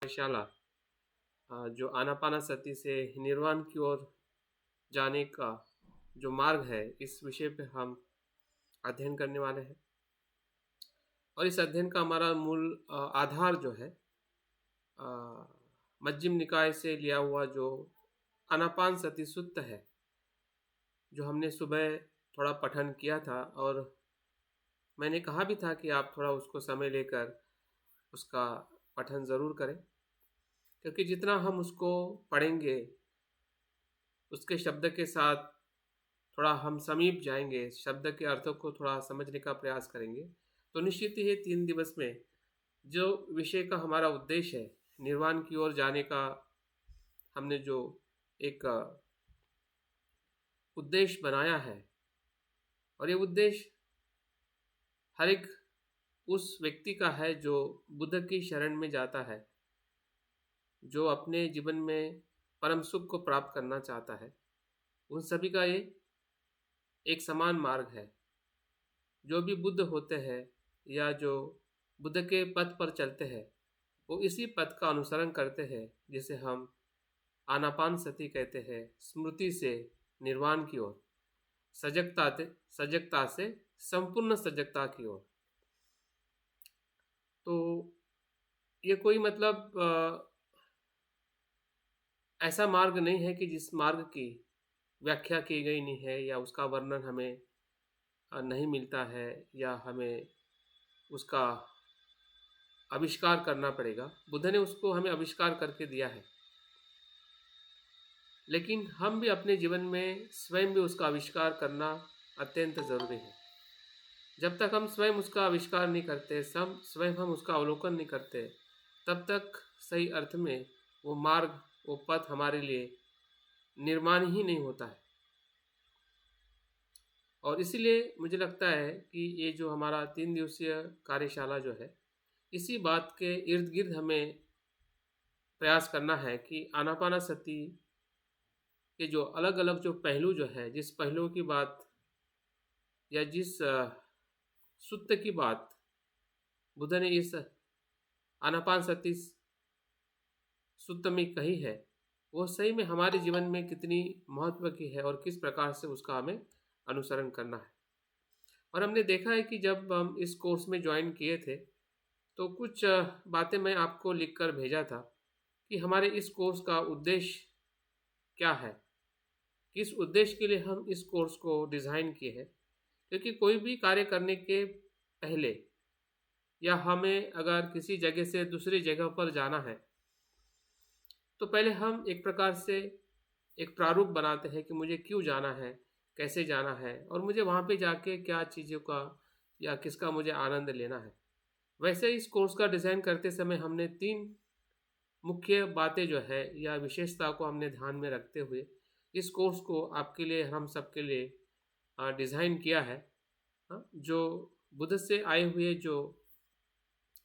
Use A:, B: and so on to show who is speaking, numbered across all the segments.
A: कार्यशाला जो आनापानासती से निर्वाण की ओर जाने का जो मार्ग है, इस विषय पे हम अध्ययन करने वाले हैं। और इस अध्ययन का हमारा मूल आधार जो है अ, मध्यम निकाय से लिया हुआ जो आनापानसती सूत्र है, जो हमने सुबह थोड़ा पठन किया था। और मैंने कहा भी था कि आप थोड़ा उसको समय लेकर उसका पठन ज़रूर करें, क्योंकि जितना हम उसको पढ़ेंगे, उसके शब्द के साथ थोड़ा हम समीप जाएंगे, शब्द के अर्थों को थोड़ा समझने का प्रयास करेंगे, तो निश्चित ही 3 दिवस में जो विषय का हमारा उद्देश्य है, निर्वाण की ओर जाने का, हमने जो एक उद्देश्य बनाया है, और ये उद्देश्य हर एक उस व्यक्ति का है जो बुद्ध की शरण में जाता है, जो अपने जीवन में परम सुख को प्राप्त करना चाहता है। उन सभी का ये एक समान मार्ग है। जो भी बुद्ध होते हैं या जो बुद्ध के पथ पर चलते हैं, वो इसी पथ का अनुसरण करते हैं, जिसे हम आनापानसती कहते हैं, स्मृति से निर्वाण की ओर, सजगता से संपूर्ण सजगता की ओर। तो ये कोई मतलब ऐसा मार्ग नहीं है कि जिस मार्ग की व्याख्या की गई नहीं है, या उसका वर्णन हमें नहीं मिलता है, या हमें उसका आविष्कार करना पड़ेगा। बुद्ध ने उसको हमें आविष्कार करके दिया है, लेकिन हम भी अपने जीवन में स्वयं भी उसका आविष्कार करना अत्यंत ज़रूरी है। जब तक हम स्वयं उसका आविष्कार नहीं करते, स्वयं हम उसका अवलोकन नहीं करते, तब तक सही अर्थ में वो मार्ग, वो पथ हमारे लिए निर्माण ही नहीं होता है। और इसीलिए मुझे लगता है कि ये जो हमारा 3 दिवसीय कार्यशाला जो है, इसी बात के इर्द गिर्द हमें प्रयास करना है कि आनापानासती के जो अलग अलग जो पहलू जो है, जिस पहलू की बात या जिस सूत्र की बात बुद्ध ने इस आनापानसती सूत्र में कही है, वो सही में हमारे जीवन में कितनी महत्व की है और किस प्रकार से उसका हमें अनुसरण करना है। और हमने देखा है कि जब हम इस कोर्स में ज्वाइन किए थे, तो कुछ बातें मैं आपको लिखकर भेजा था कि हमारे इस कोर्स का उद्देश्य क्या है, किस उद्देश्य के लिए हम इस कोर्स को डिज़ाइन किए हैं। क्योंकि कोई भी कार्य करने के पहले, या हमें अगर किसी जगह से दूसरी जगह पर जाना है, तो पहले हम एक प्रकार से एक प्रारूप बनाते हैं कि मुझे क्यों जाना है, कैसे जाना है, और मुझे वहाँ पे जाके क्या चीज़ों का या किसका मुझे आनंद लेना है। वैसे इस कोर्स का डिज़ाइन करते समय हमने 3 मुख्य बातें जो है या विशेषता को हमने ध्यान में रखते हुए इस कोर्स को आपके लिए, हम सबके लिए डिज़ाइन किया है। जो बुद्ध से आए हुए जो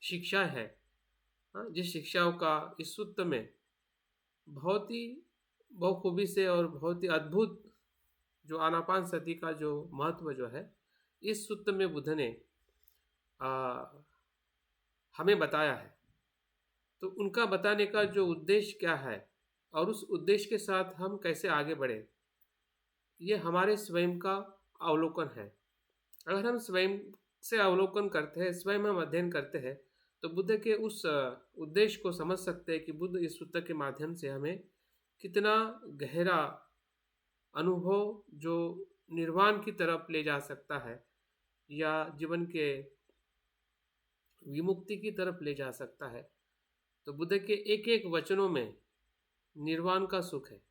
A: शिक्षा है, जिस शिक्षाओं का इस सूत्र में बहुत ही बखूबी से और बहुत ही अद्भुत जो आनापानसती का जो महत्व जो है, इस सूत्र में बुद्ध ने आ, हमें बताया है। तो उनका बताने का जो उद्देश्य क्या है, और उस उद्देश्य के साथ हम कैसे आगे बढ़े, ये हमारे स्वयं का अवलोकन है। अगर हम स्वयं से अवलोकन करते हैं, स्वयं हम अध्ययन करते हैं, तो बुद्ध के उस उद्देश्य को समझ सकते हैं कि बुद्ध इस सूत्र के माध्यम से हमें कितना गहरा अनुभव जो निर्वाण की तरफ ले जा सकता है, या जीवन के विमुक्ति की तरफ ले जा सकता है। तो बुद्ध के एक एक वचनों में निर्वाण का सुख है।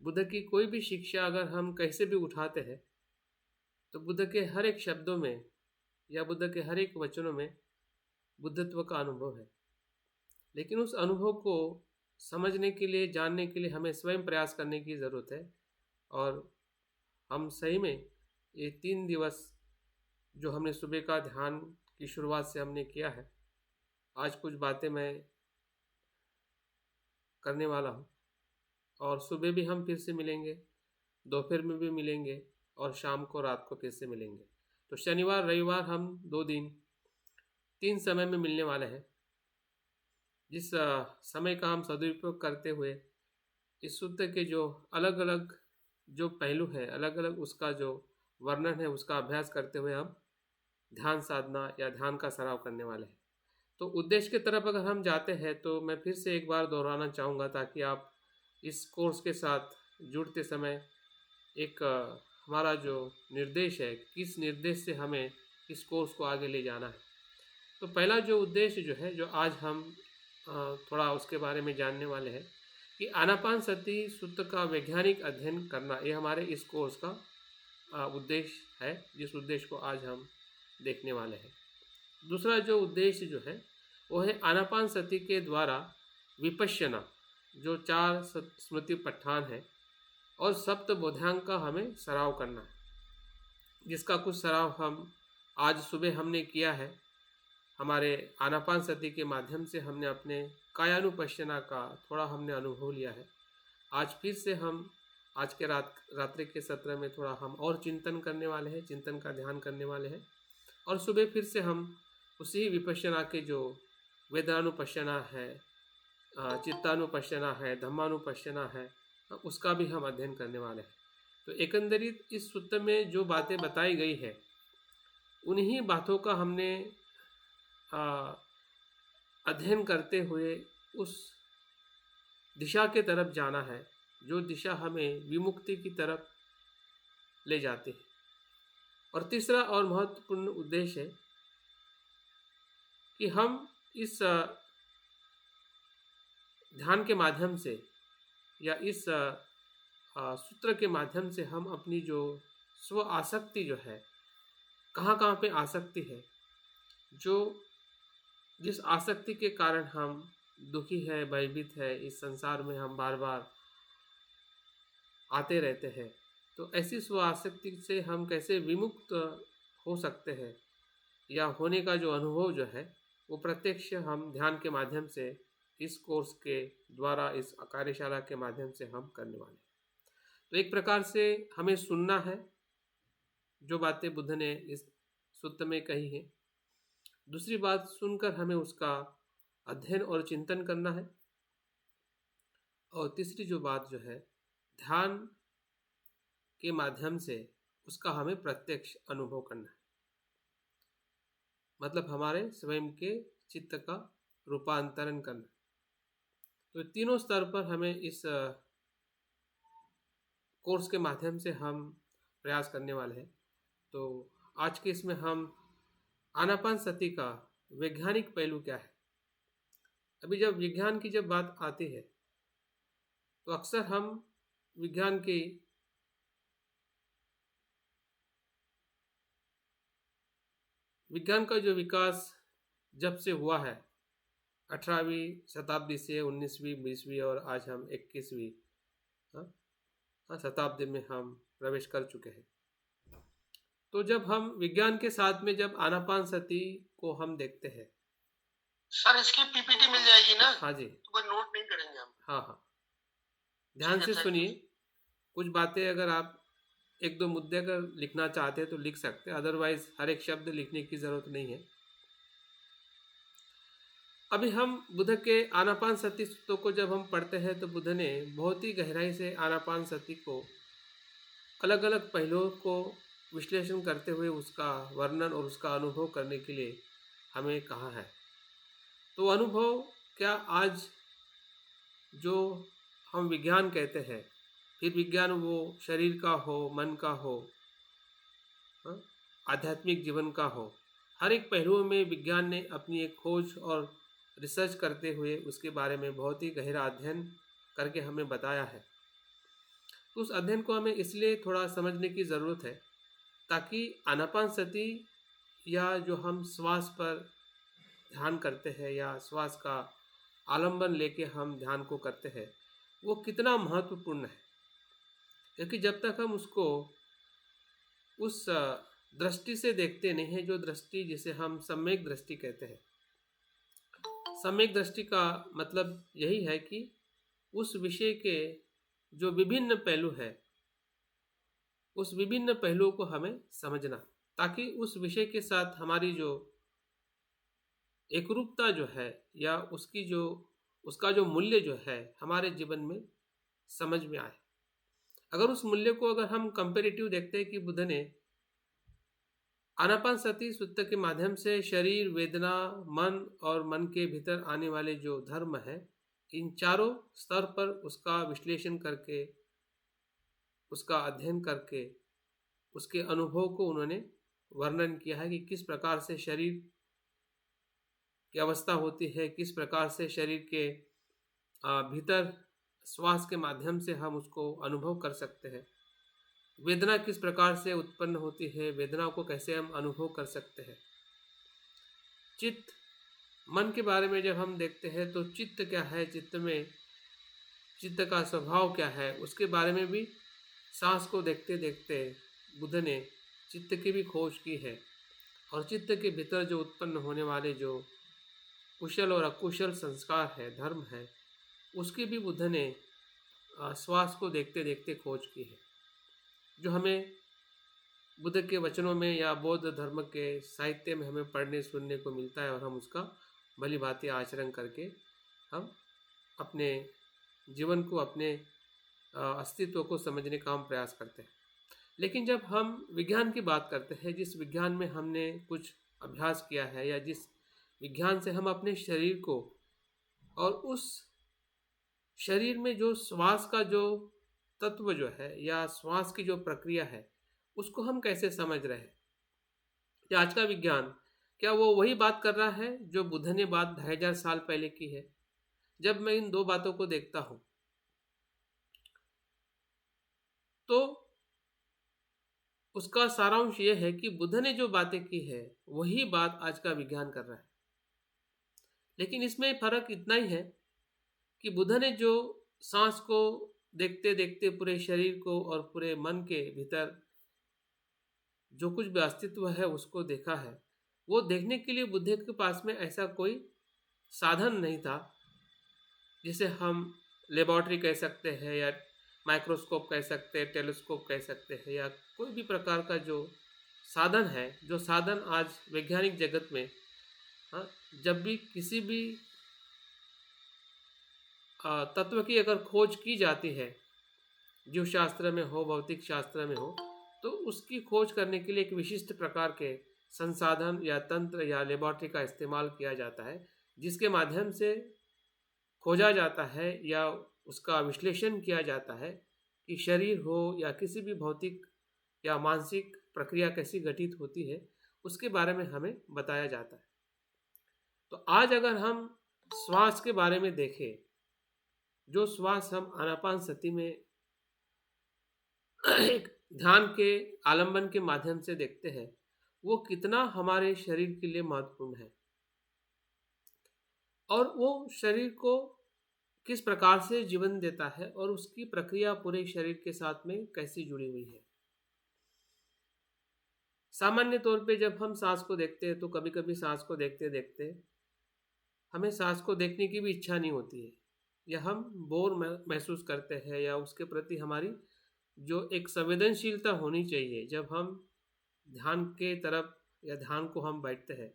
A: बुद्ध की कोई भी शिक्षा अगर हम कैसे भी उठाते हैं, तो बुद्ध के हर एक शब्दों में या बुद्ध के हर एक वचनों में बुद्धत्व का अनुभव है। लेकिन उस अनुभव को समझने के लिए, जानने के लिए हमें स्वयं प्रयास करने की ज़रूरत है। और हम सही में ये 3 दिवस जो हमने सुबह का ध्यान की शुरुआत से हमने किया है, आज कुछ बातें मैं करने वाला हूँ। और सुबह भी हम फिर से मिलेंगे, दोपहर में भी मिलेंगे, और शाम को, रात को फिर से मिलेंगे। तो शनिवार रविवार हम 2 दिन 3 समय में मिलने वाले हैं। जिस समय का हम सदुपयोग करते हुए इस सूत्र के जो अलग अलग जो पहलू है, अलग अलग उसका जो वर्णन है, उसका अभ्यास करते हुए हम ध्यान साधना या ध्यान का सराव करने वाले हैं। तो उद्देश्य की तरफ अगर हम जाते हैं तो मैं फिर से एक बार दोहराना चाहूँगा, ताकि आप इस कोर्स के साथ जुड़ते समय एक हमारा जो निर्देश है, किस निर्देश से हमें इस कोर्स को आगे ले जाना है। तो पहला जो उद्देश्य जो है, जो आज हम थोड़ा उसके बारे में जानने वाले हैं कि आनापानसति सूत्र का वैज्ञानिक अध्ययन करना, ये हमारे इस कोर्स का उद्देश्य है, जिस उद्देश्य को आज हम देखने वाले हैं। दूसरा जो उद्देश्य जो है वो है आनापानसति के द्वारा विपश्यना, जो 4 स्मृति पठान है और सप्त बोधांग का हमें सराव करना है, जिसका कुछ सराव हम आज सुबह हमने किया है। हमारे आनापानसति के माध्यम से हमने अपने कायानुपश्यना का थोड़ा हमने अनुभव लिया है। आज फिर से हम आज के रात्रि के सत्र में थोड़ा हम और चिंतन करने वाले हैं, चिंतन का ध्यान करने वाले हैं। और सुबह फिर से हम उसी विपश्यना के जो वेदानुपश्यना है, चित्तानुपश्यना है, धम्मानुपश्यना है, उसका भी हम अध्ययन करने वाले हैं। तो एकंदरित इस सूत्र में जो बातें बताई गई है, उन्हीं बातों का हमने अध्ययन करते हुए उस दिशा के तरफ जाना है, जो दिशा हमें विमुक्ति की तरफ ले जाती है। और तीसरा और महत्वपूर्ण उद्देश्य है कि हम इस ध्यान के माध्यम से या इस सूत्र के माध्यम से हम अपनी जो स्व आसक्ति जो है, कहाँ कहाँ पे आसक्ति है, जो जिस आसक्ति के कारण हम दुखी है, भयभीत है, इस संसार में हम बार बार आते रहते हैं, तो ऐसी स्व आसक्ति से हम कैसे विमुक्त हो सकते हैं, या होने का जो अनुभव जो है वो प्रत्यक्ष हम ध्यान के माध्यम से इस कोर्स के द्वारा, इस कार्यशाला के माध्यम से हम करने वाले हैं। तो एक प्रकार से हमें सुनना है जो बातें बुद्ध ने इस सूत्र में कही है। दूसरी बात, सुनकर हमें उसका अध्ययन और चिंतन करना है। और तीसरी जो बात जो है, ध्यान के माध्यम से उसका हमें प्रत्यक्ष अनुभव करना है, मतलब हमारे स्वयं के चित्त का रूपांतरण करना। तो तीनों स्तर पर हमें इस कोर्स के माध्यम से हम प्रयास करने वाले हैं। तो आज के इसमें हम आनापानसति का वैज्ञानिक पहलू क्या है। अभी जब विज्ञान की जब बात आती है तो अक्सर हम विज्ञान का जो विकास जब से हुआ है, 18वीं शताब्दी से 19वीं, 20वीं और आज हम 21वीं शताब्दी में हम प्रवेश कर चुके हैं। तो जब हम विज्ञान के साथ में जब आनापानसति को हम देखते हैं,
B: सर इसकी पीपीटी मिल जाएगी ना?
A: हाँ जी,
B: तो कोई नोट नहीं करेंगे हम।
A: हाँ, ध्यान से सुनिए। कुछ बातें अगर आप एक दो मुद्दे अगर लिखना चाहते हैं तो लिख सकते हैं, अदरवाइज हर एक शब्द लिखने की ज़रूरत नहीं है। अभी हम बुद्ध के आनापानसति सूत्रों को जब हम पढ़ते हैं तो बुद्ध ने बहुत ही गहराई से आनापानसति को अलग अलग पहलुओं को विश्लेषण करते हुए उसका वर्णन और उसका अनुभव करने के लिए हमें कहा है। तो अनुभव क्या, आज जो हम विज्ञान कहते हैं, फिर विज्ञान वो शरीर का हो, मन का हो, आध्यात्मिक जीवन का हो, हर एक पहलुओं में विज्ञान ने अपनी एक खोज और रिसर्च करते हुए उसके बारे में बहुत ही गहरा अध्ययन करके हमें बताया है। तो उस अध्ययन को हमें इसलिए थोड़ा समझने की ज़रूरत है, ताकि आनापानसति या जो हम श्वास पर ध्यान करते हैं या श्वास का आलंबन लेके हम ध्यान को करते हैं, वो कितना महत्वपूर्ण है। क्योंकि जब तक हम उसको उस दृष्टि से देखते नहीं हैं, जो दृष्टि जिसे हम सम्यक दृष्टि कहते हैं। सम्यक दृष्टि का मतलब यही है कि उस विषय के जो विभिन्न पहलू है, उस विभिन्न पहलुओं को हमें समझना, ताकि उस विषय के साथ हमारी जो एकरूपता जो है या उसका जो मूल्य जो है हमारे जीवन में समझ में आए। अगर उस मूल्य को अगर हम कंपेरेटिव देखते हैं कि बुद्ध ने आनापानसति सूत्र के माध्यम से शरीर, वेदना, मन और मन के भीतर आने वाले जो धर्म है, इन चारों स्तर पर उसका विश्लेषण करके, उसका अध्ययन करके, उसके अनुभव को उन्होंने वर्णन किया है कि किस प्रकार से शरीर की अवस्था होती है, किस प्रकार से शरीर के भीतर श्वास के माध्यम से हम उसको अनुभव कर सकते हैं, वेदना किस प्रकार से उत्पन्न होती है, वेदना को कैसे हम अनुभव कर सकते हैं। चित्त, मन के बारे में जब हम देखते हैं तो चित्त क्या है, चित्त का स्वभाव क्या है, उसके बारे में भी सांस को देखते देखते बुद्ध ने चित्त की भी खोज की है। और चित्त के भीतर जो उत्पन्न होने वाले जो कुशल और अकुशल संस्कार है, धर्म है, उसकी भी बुद्ध ने श्वास को देखते देखते खोज की है, जो हमें बुद्ध के वचनों में या बौद्ध धर्म के साहित्य में हमें पढ़ने सुनने को मिलता है और हम उसका भली भांति आचरण करके हम अपने जीवन को, अपने अस्तित्व को समझने का हम प्रयास करते हैं। लेकिन जब हम विज्ञान की बात करते हैं, जिस विज्ञान में हमने कुछ अभ्यास किया है या जिस विज्ञान से हम अपने शरीर को और उस शरीर में जो श्वास का जो तत्व जो है या श्वास की जो प्रक्रिया है, उसको हम कैसे समझ रहे हैं, या आज का विज्ञान क्या वो वही बात कर रहा है जो बुद्ध ने बात 2500 साल पहले की है। जब मैं इन दो बातों को देखता हूं तो उसका सारांश ये है कि बुद्ध ने जो बातें की है वही बात आज का विज्ञान कर रहा है। लेकिन इसमें फर्क इतना ही है कि बुद्ध ने जो सांस को देखते देखते पूरे शरीर को और पूरे मन के भीतर जो कुछ भी अस्तित्व है उसको देखा है, वो देखने के लिए बुद्ध के पास में ऐसा कोई साधन नहीं था जिसे हम लेबोरेटरी कह सकते हैं या माइक्रोस्कोप कह सकते हैं, टेलीस्कोप कह सकते हैं, या कोई भी प्रकार का जो साधन है, जो साधन आज वैज्ञानिक जगत में जब भी किसी भी तत्व की अगर खोज की जाती है, जीव शास्त्र में हो, भौतिक शास्त्र में हो, तो उसकी खोज करने के लिए एक विशिष्ट प्रकार के संसाधन या तंत्र या लेबोरेटरी का इस्तेमाल किया जाता है, जिसके माध्यम से खोजा जाता है या उसका विश्लेषण किया जाता है कि शरीर हो या किसी भी भौतिक या मानसिक प्रक्रिया कैसी घटित होती है, उसके बारे में हमें बताया जाता है। तो आज अगर हम श्वास के बारे में देखें, जो श्वास हम आनापानसति में एक ध्यान के आलंबन के माध्यम से देखते हैं, वो कितना हमारे शरीर के लिए महत्वपूर्ण है और वो शरीर को किस प्रकार से जीवन देता है और उसकी प्रक्रिया पूरे शरीर के साथ में कैसी जुड़ी हुई है। सामान्य तौर पे जब हम सांस को देखते हैं तो कभी कभी सांस को देखते देखते हमें सांस को देखने की भी इच्छा नहीं होती है, या हम बोर महसूस करते हैं, या उसके प्रति हमारी जो एक संवेदनशीलता होनी चाहिए जब हम ध्यान के तरफ या ध्यान को हम बैठते हैं।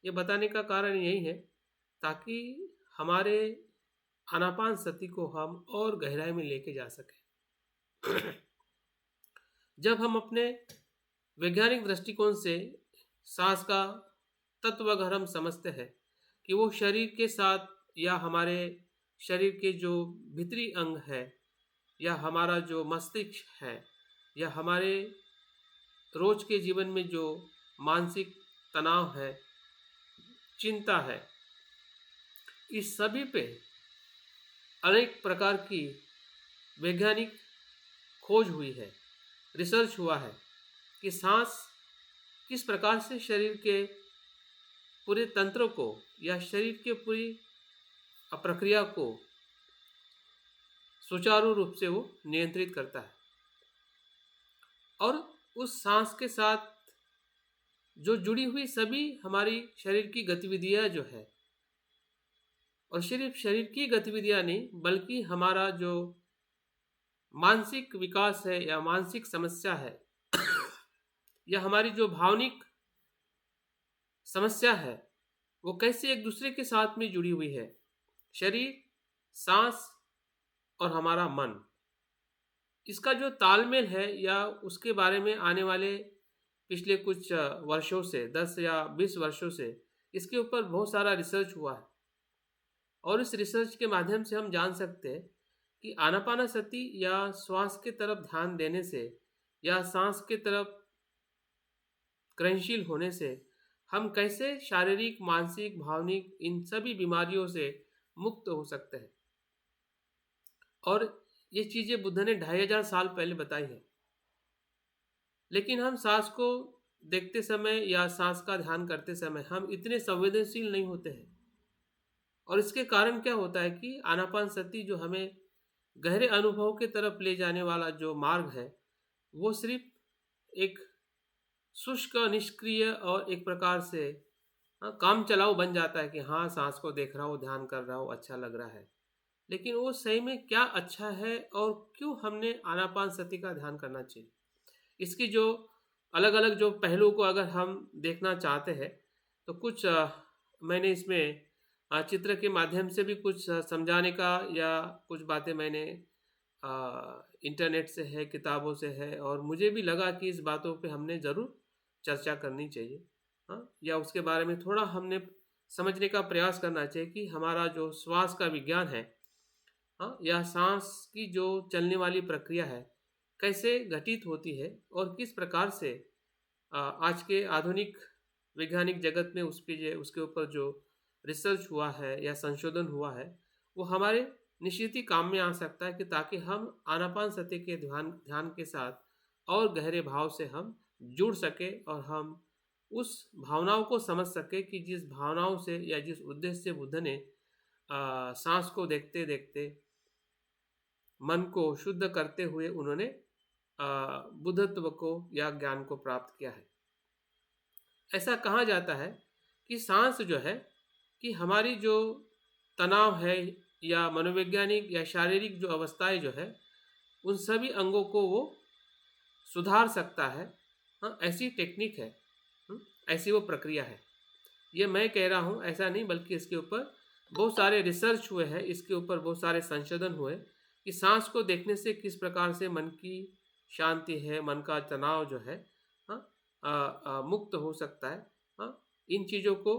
A: ये बताने का कारण यही है ताकि हमारे आनापानसति को हम और गहराई में लेके जा सकें। जब हम अपने वैज्ञानिक दृष्टिकोण से सांस का तत्व अगर हम समझते हैं कि वो शरीर के साथ या हमारे शरीर के जो भीतरी अंग है या हमारा जो मस्तिष्क है या हमारे रोज के जीवन में जो मानसिक तनाव है, चिंता है, इस सभी पे अनेक प्रकार की वैज्ञानिक खोज हुई है, रिसर्च हुआ है कि सांस किस प्रकार से शरीर के पूरे तंत्र को या शरीर के पूरी प्रक्रिया को सुचारू रूप से वो नियंत्रित करता है। और उस सांस के साथ जो जुड़ी हुई सभी हमारी शरीर की गतिविधियां जो है, और सिर्फ शरीर की गतिविधियां नहीं बल्कि हमारा जो मानसिक विकास है या मानसिक समस्या है या हमारी जो भावनिक समस्या है, वो कैसे एक दूसरे के साथ में जुड़ी हुई है। शरीर, सांस और हमारा मन, इसका जो तालमेल है या उसके बारे में आने वाले पिछले कुछ वर्षों से 10 या 20 वर्षों से इसके ऊपर बहुत सारा रिसर्च हुआ है। और इस रिसर्च के माध्यम से हम जान सकते हैं कि आनापानासति या श्वास की तरफ ध्यान देने से या सांस की तरफ ग्रहणशील होने से हम कैसे शारीरिक, मानसिक, भावनिक इन सभी बीमारियों से मुक्त हो सकते हैं। और ये चीज़ें बुद्ध ने 2500 साल पहले बताई है। लेकिन हम सांस को देखते समय या सांस का ध्यान करते समय हम इतने संवेदनशील नहीं होते हैं। और इसके कारण क्या होता है कि आनापानसति जो हमें गहरे अनुभव की तरफ ले जाने वाला जो मार्ग है, वो सिर्फ एक शुष्क, निष्क्रिय और एक प्रकार से काम चलाऊ बन जाता है कि हाँ, सांस को देख रहा हूँ, ध्यान कर रहा हूँ, अच्छा लग रहा है। लेकिन वो सही में क्या अच्छा है और क्यों हमने आनापानसति का ध्यान करना चाहिए, इसकी जो अलग अलग जो पहलुओं को अगर हम देखना चाहते हैं तो कुछ मैंने इसमें चित्र के माध्यम से भी कुछ समझाने का या कुछ बातें मैंने इंटरनेट से है, किताबों से है, और मुझे भी लगा कि इस बातों पे हमने ज़रूर चर्चा करनी चाहिए। हाँ, या उसके बारे में थोड़ा हमने समझने का प्रयास करना चाहिए कि हमारा जो श्वास का विज्ञान है, हाँ, या सांस की जो चलने वाली प्रक्रिया है कैसे घटित होती है और किस प्रकार से आज के आधुनिक वैज्ञानिक जगत में उसके ऊपर जो रिसर्च हुआ है या संशोधन हुआ है वो हमारे निश्चित ही काम में आ सकता है कि ताकि हम आनापानसति के ध्यान ध्यान के साथ और गहरे भाव से हम जुड़ सके और हम उस भावनाओं को समझ सके कि जिस भावनाओं से या जिस उद्देश्य से बुद्ध ने सांस को देखते देखते मन को शुद्ध करते हुए उन्होंने बुद्धत्व को या ज्ञान को प्राप्त किया है। ऐसा कहा जाता है कि सांस जो है कि हमारी जो तनाव है या मनोवैज्ञानिक या शारीरिक जो अवस्थाएं जो है उन सभी अंगों को वो सुधार सकता है। हाँ, ऐसी टेक्निक है, ऐसी वो प्रक्रिया है। ये मैं कह रहा हूँ ऐसा नहीं, बल्कि इसके ऊपर बहुत सारे रिसर्च हुए हैं, इसके ऊपर बहुत सारे संशोधन हुए कि सांस को देखने से किस प्रकार से मन की शांति है, मन का तनाव जो है मुक्त हो सकता है। हाँ, इन चीज़ों को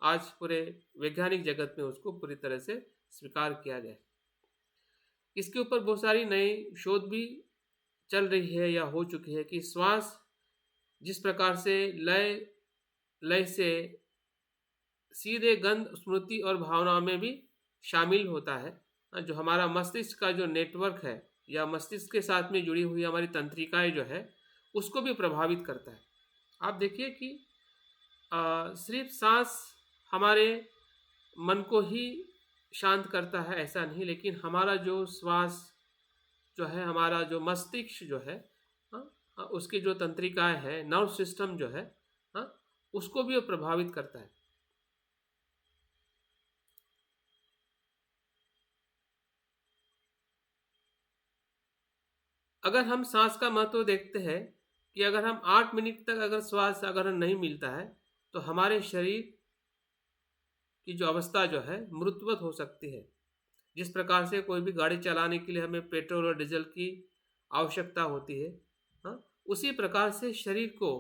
A: आज पूरे वैज्ञानिक जगत में उसको पूरी तरह से स्वीकार किया गया है। इसके ऊपर बहुत सारी नई शोध भी चल रही है या हो चुकी है कि श्वास जिस प्रकार से लय से सीधे गंध, स्मृति और भावनाओं में भी शामिल होता है। जो हमारा मस्तिष्क का जो नेटवर्क है या मस्तिष्क के साथ में जुड़ी हुई हमारी तंत्रिकाएं जो है उसको भी प्रभावित करता है। आप देखिए कि सिर्फ सांस हमारे मन को ही शांत करता है ऐसा नहीं, लेकिन हमारा जो श्वास जो है, हमारा जो मस्तिष्क जो है, उसकी जो तंत्रिकाएं है, नर्व सिस्टम जो है, उसको भी वो प्रभावित करता है। अगर हम सांस का महत्व देखते हैं कि अगर हम 8 मिनट तक अगर श्वास अगर नहीं मिलता है तो हमारे शरीर की जो अवस्था जो है मृतवत हो सकती है। जिस प्रकार से कोई भी गाड़ी चलाने के लिए हमें पेट्रोल और डीजल की आवश्यकता होती है, हाँ, उसी प्रकार से शरीर को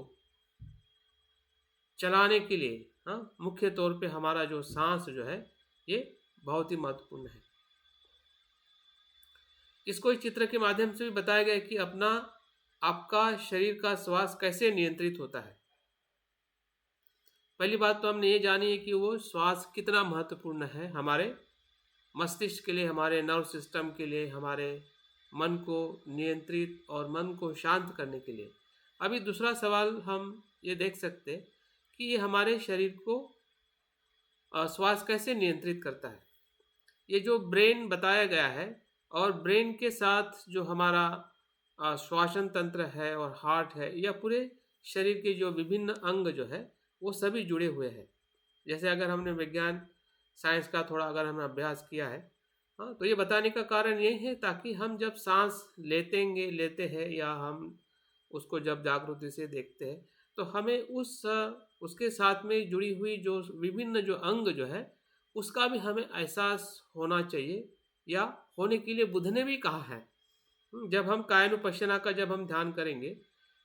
A: चलाने के लिए मुख्य तौर पे हमारा जो सांस जो है ये बहुत ही महत्वपूर्ण है। इसको इस चित्र के माध्यम से भी बताया गया है कि आपका शरीर का श्वास कैसे नियंत्रित होता है। पहली बात तो हमने ये जानी है कि वो श्वास कितना महत्वपूर्ण है हमारे मस्तिष्क के लिए, हमारे नर्व सिस्टम के लिए, हमारे मन को नियंत्रित और मन को शांत करने के लिए। अभी दूसरा सवाल हम ये देख सकते हैं कि ये हमारे शरीर को श्वास कैसे नियंत्रित करता है। ये जो ब्रेन बताया गया है और ब्रेन के साथ जो हमारा श्वसन तंत्र है और हार्ट है या पूरे शरीर के जो विभिन्न अंग जो है वो सभी जुड़े हुए हैं। जैसे अगर हमने विज्ञान साइंस का थोड़ा अगर हमने अभ्यास किया है, हाँ, तो ये बताने का कारण यही है ताकि हम जब सांस लेते हैं या हम उसको जब जागृति से देखते हैं तो हमें उस उसके साथ में जुड़ी हुई जो विभिन्न जो अंग जो है उसका भी हमें एहसास होना चाहिए, या होने के लिए बुद्ध ने भी कहा है। जब हम कायानुपश्यना का जब हम ध्यान करेंगे,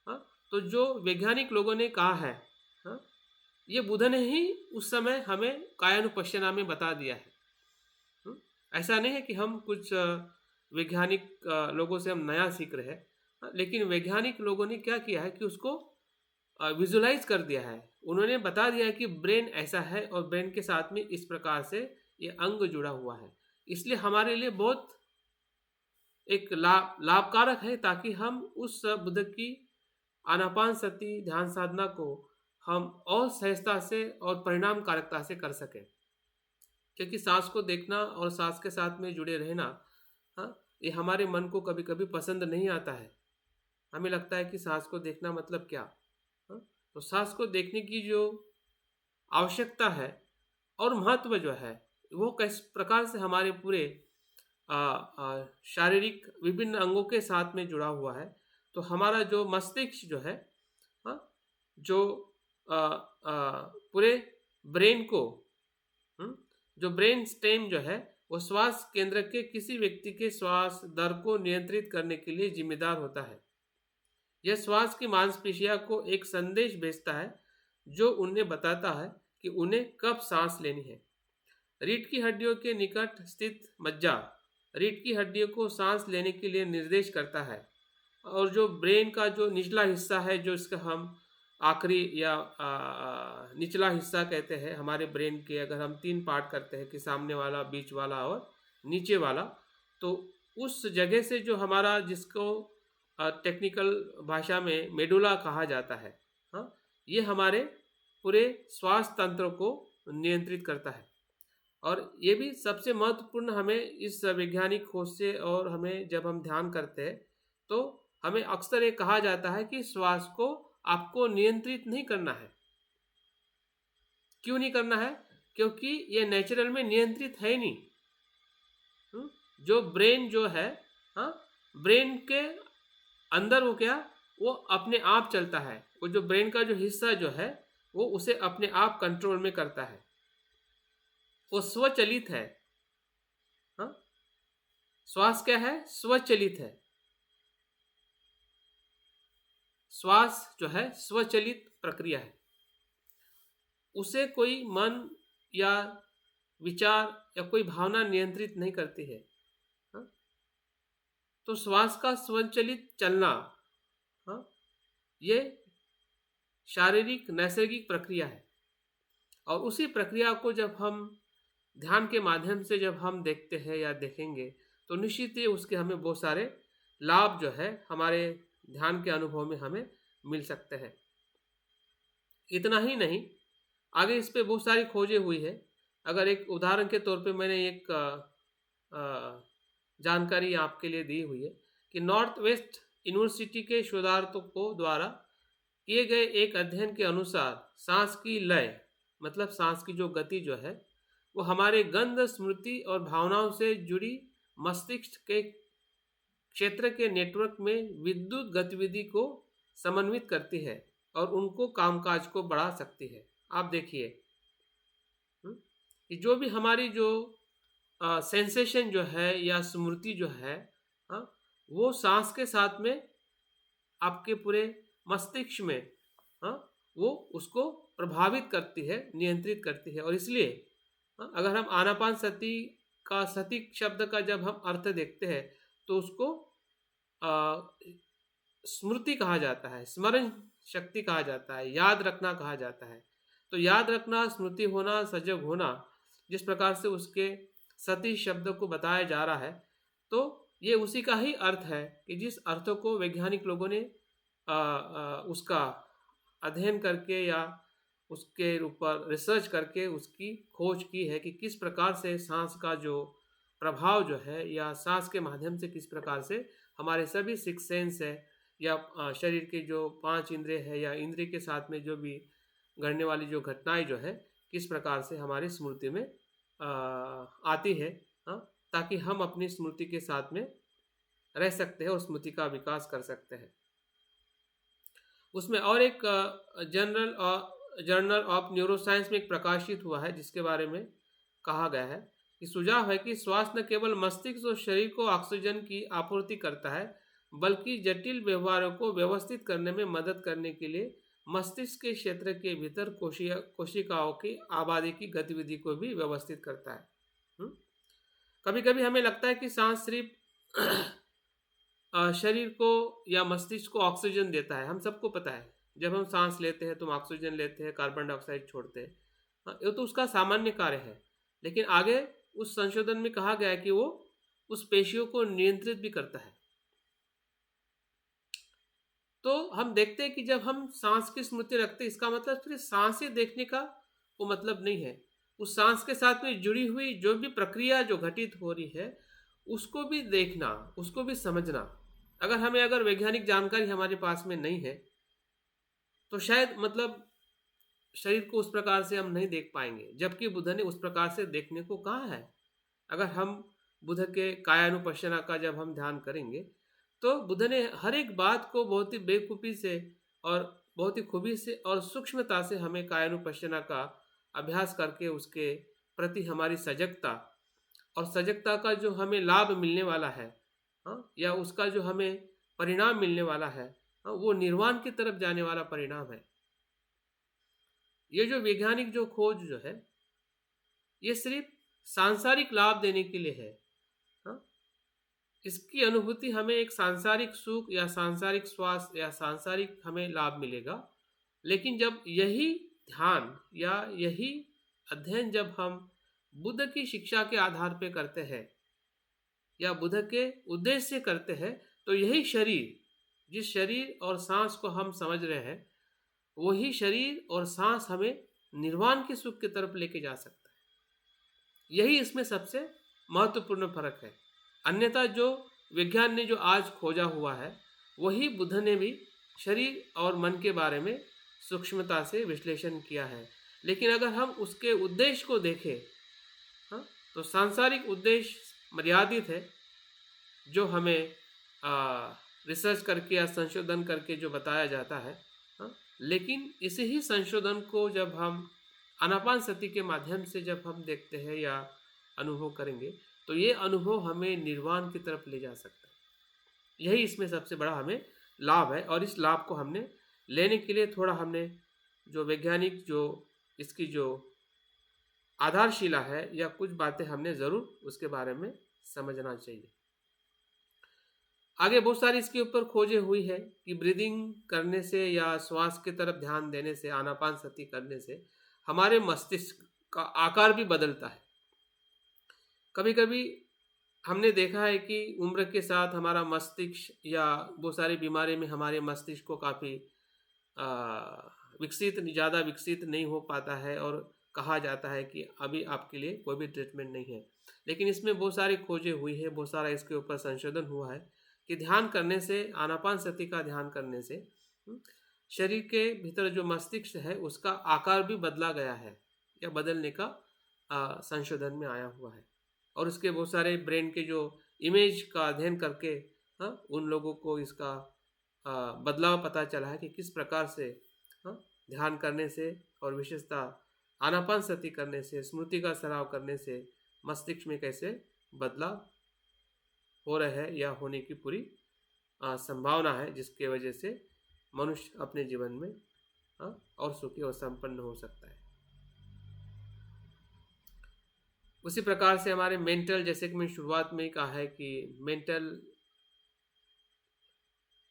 A: हाँ, तो जो वैज्ञानिक लोगों ने कहा है, हाँ, ये बुद्ध ने ही उस समय हमें कायानुपश्यना में बता दिया है। ऐसा नहीं है कि हम कुछ वैज्ञानिक लोगों से हम नया सीख रहे हैं, हाँ, लेकिन वैज्ञानिक लोगों ने क्या किया है कि उसको विजुलाइज कर दिया है। उन्होंने बता दिया है कि ब्रेन ऐसा है और ब्रेन के साथ में इस प्रकार से ये अंग जुड़ा हुआ है। इसलिए हमारे लिए बहुत एक लाभकारक है, ताकि हम उस बुद्ध की आनापान सती ध्यान साधना को हम और सहजता से और परिणामकारकता से कर सकें। क्योंकि सांस को देखना और सांस के साथ में जुड़े रहना, हाँ, ये हमारे मन को कभी कभी पसंद नहीं आता है। हमें लगता है कि सांस को देखना मतलब क्या, हाँ? तो सांस को देखने की जो आवश्यकता है और महत्व जो है वो किस प्रकार से हमारे पूरे शारीरिक विभिन्न अंगों के साथ में जुड़ा हुआ है। तो हमारा जो मस्तिष्क जो है, हाँ, जो पूरे ब्रेन को, जो ब्रेन स्टेम जो है वो श्वास केंद्र के किसी व्यक्ति के श्वास दर को नियंत्रित करने के लिए जिम्मेदार होता है। यह श्वास की मांसपेशियों को एक संदेश भेजता है जो उन्हें बताता है कि उन्हें कब सांस लेनी है। रीढ़ की हड्डियों के निकट स्थित मज्जा रीढ़ की हड्डियों को सांस लेने के लिए निर्देश करता है, और जो ब्रेन का जो निचला हिस्सा है, जो इसका हम आखिरी या निचला हिस्सा कहते हैं हमारे ब्रेन के, अगर हम 3 पार्ट करते हैं कि सामने वाला, बीच वाला और नीचे वाला, तो उस जगह से जो हमारा, जिसको टेक्निकल भाषा में मेडुला कहा जाता है, हाँ, ये हमारे पूरे श्वास तंत्र को नियंत्रित करता है। और ये भी सबसे महत्वपूर्ण हमें इस वैज्ञानिक खोज से, और हमें जब हम ध्यान करते हैं तो हमें अक्सर ये कहा जाता है कि श्वास को आपको नियंत्रित नहीं करना है। क्यों नहीं करना है? क्योंकि ये नेचुरल में नियंत्रित है नहीं। जो ब्रेन जो है, हाँ, ब्रेन के अंदर वो क्या, वो अपने आप चलता है। वो जो ब्रेन का जो हिस्सा जो है वो उसे अपने आप कंट्रोल में करता है, वो स्वचलित है। हाँ, श्वास क्या है? स्वचलित है। श्वास जो है स्वचलित प्रक्रिया है, उसे कोई मन या विचार या कोई भावना नियंत्रित नहीं करती है। हाँ? तो श्वास का स्वचलित चलना, हाँ, ये शारीरिक नैसर्गिक प्रक्रिया है। और उसी प्रक्रिया को जब हम ध्यान के माध्यम से जब हम देखते हैं या देखेंगे तो निश्चित ही उसके हमें बहुत सारे लाभ जो है हमारे ध्यान के अनुभव में हमें मिल सकते हैं। इतना ही नहीं, आगे इस पे बहुत सारी खोजें हुई है। अगर एक उदाहरण के तौर पे मैंने एक जानकारी आपके लिए दी हुई है कि नॉर्थ वेस्ट यूनिवर्सिटी के शोधार्थों को द्वारा किए गए एक अध्ययन के अनुसार सांस की लय, मतलब सांस की जो गति जो है, वो हमारे गंध, स्मृति और भावनाओं से जुड़ी मस्तिष्क के क्षेत्र के नेटवर्क में विद्युत गतिविधि को समन्वित करती है और उनको कामकाज को बढ़ा सकती है। आप देखिए कि जो भी हमारी जो सेंसेशन जो है या स्मृति जो है, वो सांस के साथ में आपके पूरे मस्तिष्क में, वो उसको प्रभावित करती है, नियंत्रित करती है। और इसलिए अगर हम आनापान सती का, सती शब्द का जब हम अर्थ देखते हैं तो उसको स्मृति कहा जाता है, स्मरण शक्ति कहा जाता है, याद रखना कहा जाता है। तो याद रखना, स्मृति होना, सजग होना, जिस प्रकार से उसके सती शब्द को बताया जा रहा है, तो ये उसी का ही अर्थ है कि जिस अर्थ को वैज्ञानिक लोगों ने उसका अध्ययन करके या उसके ऊपर रिसर्च करके उसकी खोज की है कि किस प्रकार से सांस का जो प्रभाव जो है, या सांस के माध्यम से किस प्रकार से हमारे सभी सिक्स सेंस है, या शरीर के जो 5 इंद्रिय है, या इंद्रिय के साथ में जो भी घटने वाली जो घटनाएं जो है, किस प्रकार से हमारी स्मृति में आती है, ताकि हम अपनी स्मृति के साथ में रह सकते हैं और स्मृति का विकास कर सकते हैं। उसमें और एक जनरल जर्नल ऑफ न्यूरोसाइंस में एक प्रकाशित हुआ है, जिसके बारे में कहा गया है कि सुझाव है कि श्वास न केवल मस्तिष्क और शरीर को ऑक्सीजन की आपूर्ति करता है, बल्कि जटिल व्यवहारों को व्यवस्थित करने में मदद करने के लिए मस्तिष्क के क्षेत्र के भीतर कोशिकाओं की आबादी की गतिविधि को भी व्यवस्थित करता है। कभी कभी हमें लगता है कि सांस सिर्फ शरीर को या मस्तिष्क को ऑक्सीजन देता है। हम सबको पता है, जब हम सांस लेते हैं तो हम ऑक्सीजन लेते हैं, कार्बन डाइऑक्साइड छोड़ते हैं। ये तो उसका सामान्य कार्य है, लेकिन आगे उस संशोधन में कहा गया है कि वो उस पेशियों को नियंत्रित भी करता है। तो हम देखते हैं कि जब हम सांस की स्मृति रखते हैं, इसका मतलब सिर्फ सांसें देखने का वो मतलब नहीं है। उस सांस के साथ में जुड़ी हुई जो भी प्रक्रिया जो घटित हो रही है, उसको भी देखना, उसको भी समझना। अगर वैज्ञानिक जानकारी हमारे पास में नहीं है, तो शायद मतलब शरीर को उस प्रकार से हम नहीं देख पाएंगे, जबकि बुद्ध ने उस प्रकार से देखने को कहा है। अगर हम बुद्ध के कायानुपश्यना का जब हम ध्यान करेंगे, तो बुद्ध ने हर एक बात को बहुत ही बेवकूफ़ी से और बहुत ही खूबी से और सूक्ष्मता से हमें कायानुपश्यना का अभ्यास करके उसके प्रति हमारी सजगता और सजगता का जो हमें लाभ मिलने वाला है, या उसका जो हमें परिणाम मिलने वाला है, वो निर्वाण की तरफ जाने वाला परिणाम है। ये जो वैज्ञानिक जो खोज जो है, ये सिर्फ सांसारिक लाभ देने के लिए है। हाँ, इसकी अनुभूति हमें एक सांसारिक सुख या सांसारिक स्वास्थ्य या सांसारिक हमें लाभ मिलेगा, लेकिन जब यही ध्यान या यही अध्ययन जब हम बुद्ध की शिक्षा के आधार पर करते हैं या बुद्ध के उद्देश्य से करते हैं, तो यही शरीर, जिस शरीर और सांस को हम समझ रहे हैं, वही शरीर और सांस हमें निर्वाण के सुख की तरफ लेके जा सकता है। यही इसमें सबसे महत्वपूर्ण फर्क है। अन्यथा जो विज्ञान ने जो आज खोजा हुआ है, वही बुद्ध ने भी शरीर और मन के बारे में सूक्ष्मता से विश्लेषण किया है। लेकिन अगर हम उसके उद्देश्य को देखें, तो सांसारिक उद्देश्य मर्यादित है, जो हमें रिसर्च करके या संशोधन करके जो बताया जाता है। लेकिन इसी ही संशोधन को जब हम आनापान सति के माध्यम से जब हम देखते हैं या अनुभव करेंगे, तो ये अनुभव हमें निर्वाण की तरफ ले जा सकता है। यही इसमें सबसे बड़ा हमें लाभ है, और इस लाभ को हमने लेने के लिए थोड़ा हमने जो वैज्ञानिक जो इसकी जो आधारशिला है या कुछ बातें हमने ज़रूर उसके बारे में समझना चाहिए। आगे बहुत सारी इसके ऊपर खोजें हुई है कि ब्रीदिंग करने से या श्वास की तरफ ध्यान देने से, आनापान सति करने से हमारे मस्तिष्क का आकार भी बदलता है। कभी कभी हमने देखा है कि उम्र के साथ हमारा मस्तिष्क या बहुत सारी बीमारी में हमारे मस्तिष्क को काफ़ी ज़्यादा विकसित नहीं हो पाता है, और कहा जाता है कि अभी आपके लिए कोई भी ट्रीटमेंट नहीं है। लेकिन इसमें बहुत सारी खोजें हुई है, बहुत सारा इसके ऊपर संशोधन हुआ है कि ध्यान करने से, आनापान सति का ध्यान करने से शरीर के भीतर जो मस्तिष्क है उसका आकार भी बदला गया है या बदलने का संशोधन में आया हुआ है। और उसके बहुत सारे ब्रेन के जो इमेज का अध्ययन करके उन लोगों को इसका बदलाव पता चला है कि किस प्रकार से ध्यान करने से और विशेषतः आनापान सति करने से, स्मृति का सराव करने से मस्तिष्क में कैसे बदलाव हो रहा है या होने की पूरी संभावना है, जिसके वजह से मनुष्य अपने जीवन में और सुखी और संपन्न हो सकता है। उसी प्रकार से हमारे मेंटल, जैसे कि मैंने शुरुआत में ही कहा है कि मेंटल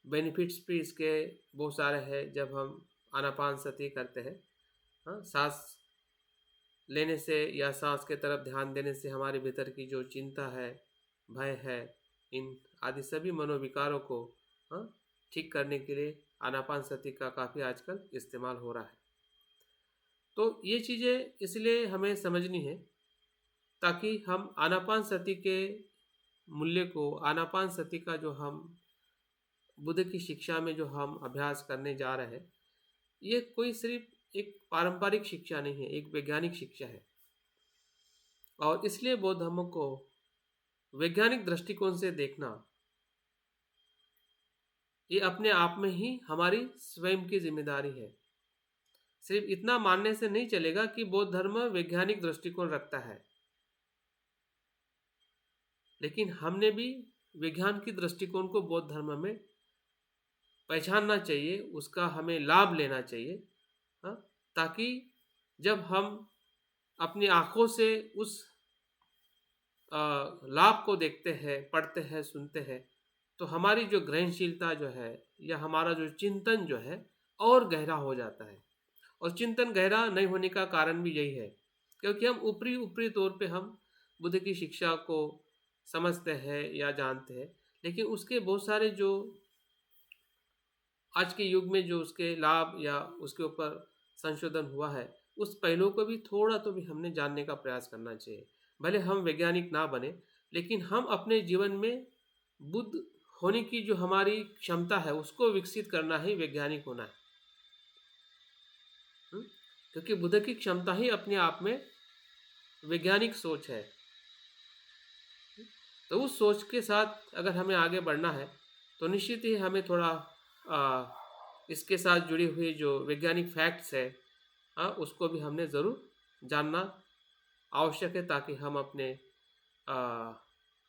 A: बेनिफिट्स भी इसके बहुत सारे हैं जब हम आनापान सति करते हैं। सांस लेने से या सांस के तरफ ध्यान देने से हमारे भीतर की जो चिंता है, भय है, इन आदि सभी मनोविकारों को ठीक करने के लिए आनापान सति का काफ़ी आजकल इस्तेमाल हो रहा है। तो ये चीज़ें इसलिए हमें समझनी है ताकि हम आनापान सति के मूल्य को, आनापान सति का जो हम बुद्ध की शिक्षा में जो हम अभ्यास करने जा रहे हैं, ये कोई सिर्फ एक पारंपरिक शिक्षा नहीं है, एक वैज्ञानिक शिक्षा है। और इसलिए बौद्ध धर्म को वैज्ञानिक दृष्टिकोण से देखना, ये अपने आप में ही हमारी स्वयं की जिम्मेदारी है। सिर्फ इतना मानने से नहीं चलेगा कि बौद्ध धर्म वैज्ञानिक दृष्टिकोण रखता है, लेकिन हमने भी विज्ञान की दृष्टिकोण को बौद्ध धर्म में पहचानना चाहिए, उसका हमें लाभ लेना चाहिए। हाँ, ताकि जब हम अपनी आंखों से उस लाभ को देखते हैं, पढ़ते हैं, सुनते हैं, तो हमारी जो ग्रहणशीलता जो है या हमारा जो चिंतन जो है और गहरा हो जाता है। और चिंतन गहरा नहीं होने का कारण भी यही है, क्योंकि हम ऊपरी ऊपरी तौर पे हम बुद्ध की शिक्षा को समझते हैं या जानते हैं, लेकिन उसके बहुत सारे जो आज के युग में जो उसके लाभ या उसके ऊपर संशोधन हुआ है, उस पहलू को भी थोड़ा तो भी हमने जानने का प्रयास करना चाहिए। भले हम वैज्ञानिक ना बने, लेकिन हम अपने जीवन में बुद्ध होने की जो हमारी क्षमता है उसको विकसित करना ही वैज्ञानिक होना है। हम्म? क्योंकि बुद्ध की क्षमता ही अपने आप में वैज्ञानिक सोच है। तो उस सोच के साथ अगर हमें आगे बढ़ना है तो निश्चित ही हमें थोड़ा इसके साथ जुड़ी हुई जो वैज्ञानिक फैक्ट्स है, उसको भी हमने ज़रूर जानना आवश्यक है, ताकि हम अपने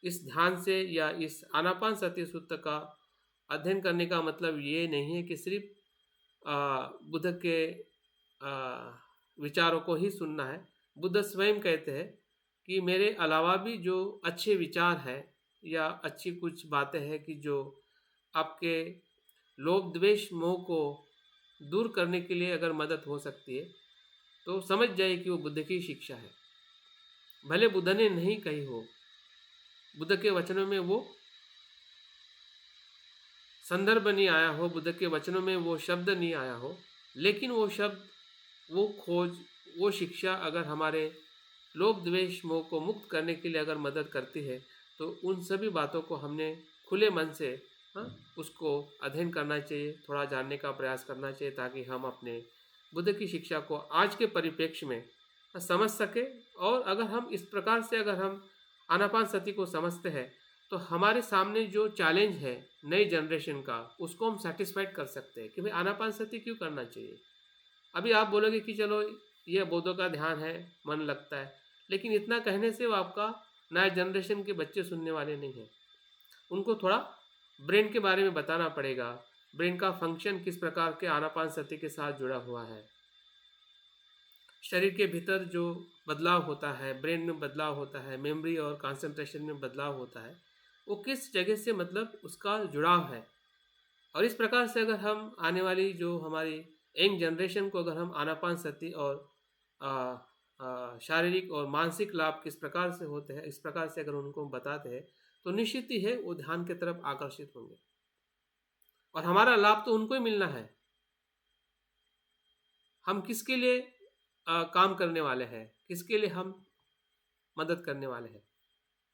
A: इस ध्यान से या इस आनापान सति सूत्र का अध्ययन करने का मतलब ये नहीं है कि सिर्फ बुद्ध के विचारों को ही सुनना है। बुद्ध स्वयं कहते हैं कि मेरे अलावा भी जो अच्छे विचार है या अच्छी कुछ बातें हैं कि जो आपके लोभ द्वेष मोह को दूर करने के लिए अगर मदद हो सकती है, तो समझ जाए कि वो बुद्ध की शिक्षा है। भले बुद्ध ने नहीं कही हो, बुद्ध के वचनों में वो संदर्भ नहीं आया हो, बुद्ध के वचनों में वो शब्द नहीं आया हो, लेकिन वो शब्द, वो खोज, वो शिक्षा अगर हमारे लोभ द्वेष मोह को मुक्त करने के लिए अगर मदद करती है, तो उन सभी बातों को हमने खुले मन से उसको अध्ययन करना चाहिए, थोड़ा जानने का प्रयास करना चाहिए, ताकि हम अपने बुद्ध की शिक्षा को आज के परिप्रेक्ष्य में समझ सके। और अगर हम इस प्रकार से अगर हम आनापान सति को समझते हैं, तो हमारे सामने जो चैलेंज है नई जनरेशन का, उसको हम सेटिस्फाइड कर सकते हैं कि भाई आनापान सति क्यों करना चाहिए। अभी आप बोलोगे कि चलो ये बौद्धों का ध्यान है, मन लगता है, लेकिन इतना कहने से वो आपका नया जनरेशन के बच्चे सुनने वाले नहीं हैं। उनको थोड़ा ब्रेन के बारे में बताना पड़ेगा, ब्रेन का फंक्शन किस प्रकार के आनापान सति के साथ जुड़ा हुआ है, शरीर के भीतर जो बदलाव होता है, ब्रेन में बदलाव होता है, मेमोरी और कंसंट्रेशन में बदलाव होता है, वो किस जगह से मतलब उसका जुड़ाव है। और इस प्रकार से अगर हम आने वाली जो हमारी यंग जनरेशन को अगर हम आनापान सति और शारीरिक और मानसिक लाभ किस प्रकार से होते हैं, इस प्रकार से अगर उनको बताते हैं, तो निश्चित ही है वो ध्यान की तरफ आकर्षित होंगे। और हमारा लाभ तो उनको ही मिलना है। हम किसके लिए काम करने वाले हैं, किसके लिए हम मदद करने वाले हैं?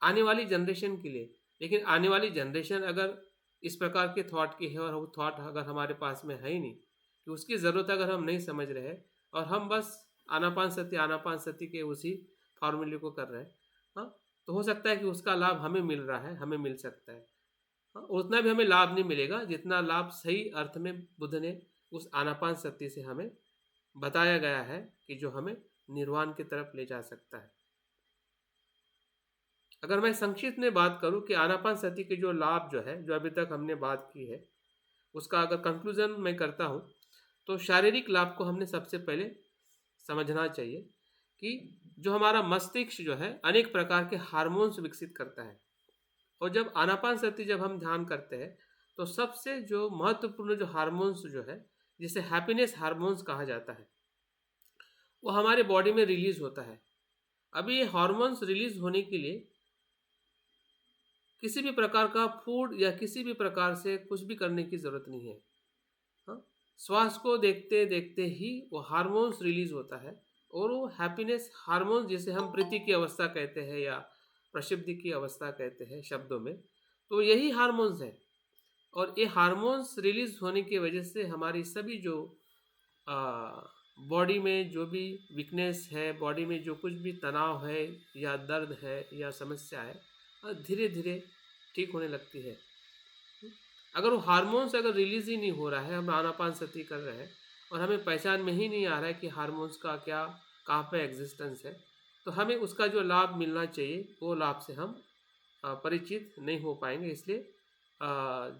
A: आने वाली जनरेशन के लिए। लेकिन आने वाली जनरेशन अगर इस प्रकार के थॉट की है और वो थॉट अगर हमारे पास में है ही नहीं, कि उसकी ज़रूरत अगर हम नहीं समझ रहे और हम बस आनापान सति के उसी फार्मूले को कर रहे हैं, तो हो सकता है कि उसका लाभ हमें मिल रहा है, हमें मिल सकता है। उतना भी हमें लाभ नहीं मिलेगा जितना लाभ सही अर्थ में बुद्ध ने उस आनापान सति से हमें बताया गया है, कि जो हमें निर्वाण की तरफ ले जा सकता है। अगर मैं संक्षिप्त में बात करूं कि आनापान सति के जो लाभ जो है, जो अभी तक हमने बात की है, उसका अगर कंक्लूजन मैं करता हूं, तो शारीरिक लाभ को हमने सबसे पहले समझना चाहिए कि जो हमारा मस्तिष्क जो है अनेक प्रकार के हार्मोन्स विकसित करता है। और जब आनापान सति जब हम ध्यान करते हैं, तो सबसे जो महत्वपूर्ण जो हार्मोन्स जो है, जिसे हैप्पीनेस हार्मोन्स कहा जाता है, वो हमारे बॉडी में रिलीज होता है। अभी ये हार्मोन्स रिलीज होने के लिए किसी भी प्रकार का फूड या किसी भी प्रकार से कुछ भी करने की ज़रूरत नहीं है। श्वास को देखते देखते ही वो हार्मोन्स रिलीज होता है, और वो हैप्पीनेस हार्मोन्स, जिसे हम प्रीति की अवस्था कहते हैं या प्रसिद्धि की अवस्था कहते हैं शब्दों में, तो यही हार्मोन्स है। और ये हार्मोन्स रिलीज होने की वजह से हमारी सभी जो बॉडी में जो भी वीकनेस है, बॉडी में जो कुछ भी तनाव है या दर्द है या समस्या है, धीरे धीरे ठीक होने लगती है। अगर वो हार्मोन्स अगर रिलीज ही नहीं हो रहा है, हम आनापान सति कर रहे हैं और हमें पहचान में ही नहीं आ रहा है कि हार्मोन्स का क्या कहाँ पे एग्जिस्टेंस है, तो हमें उसका जो लाभ मिलना चाहिए वो लाभ से हम परिचित नहीं हो पाएंगे। इसलिए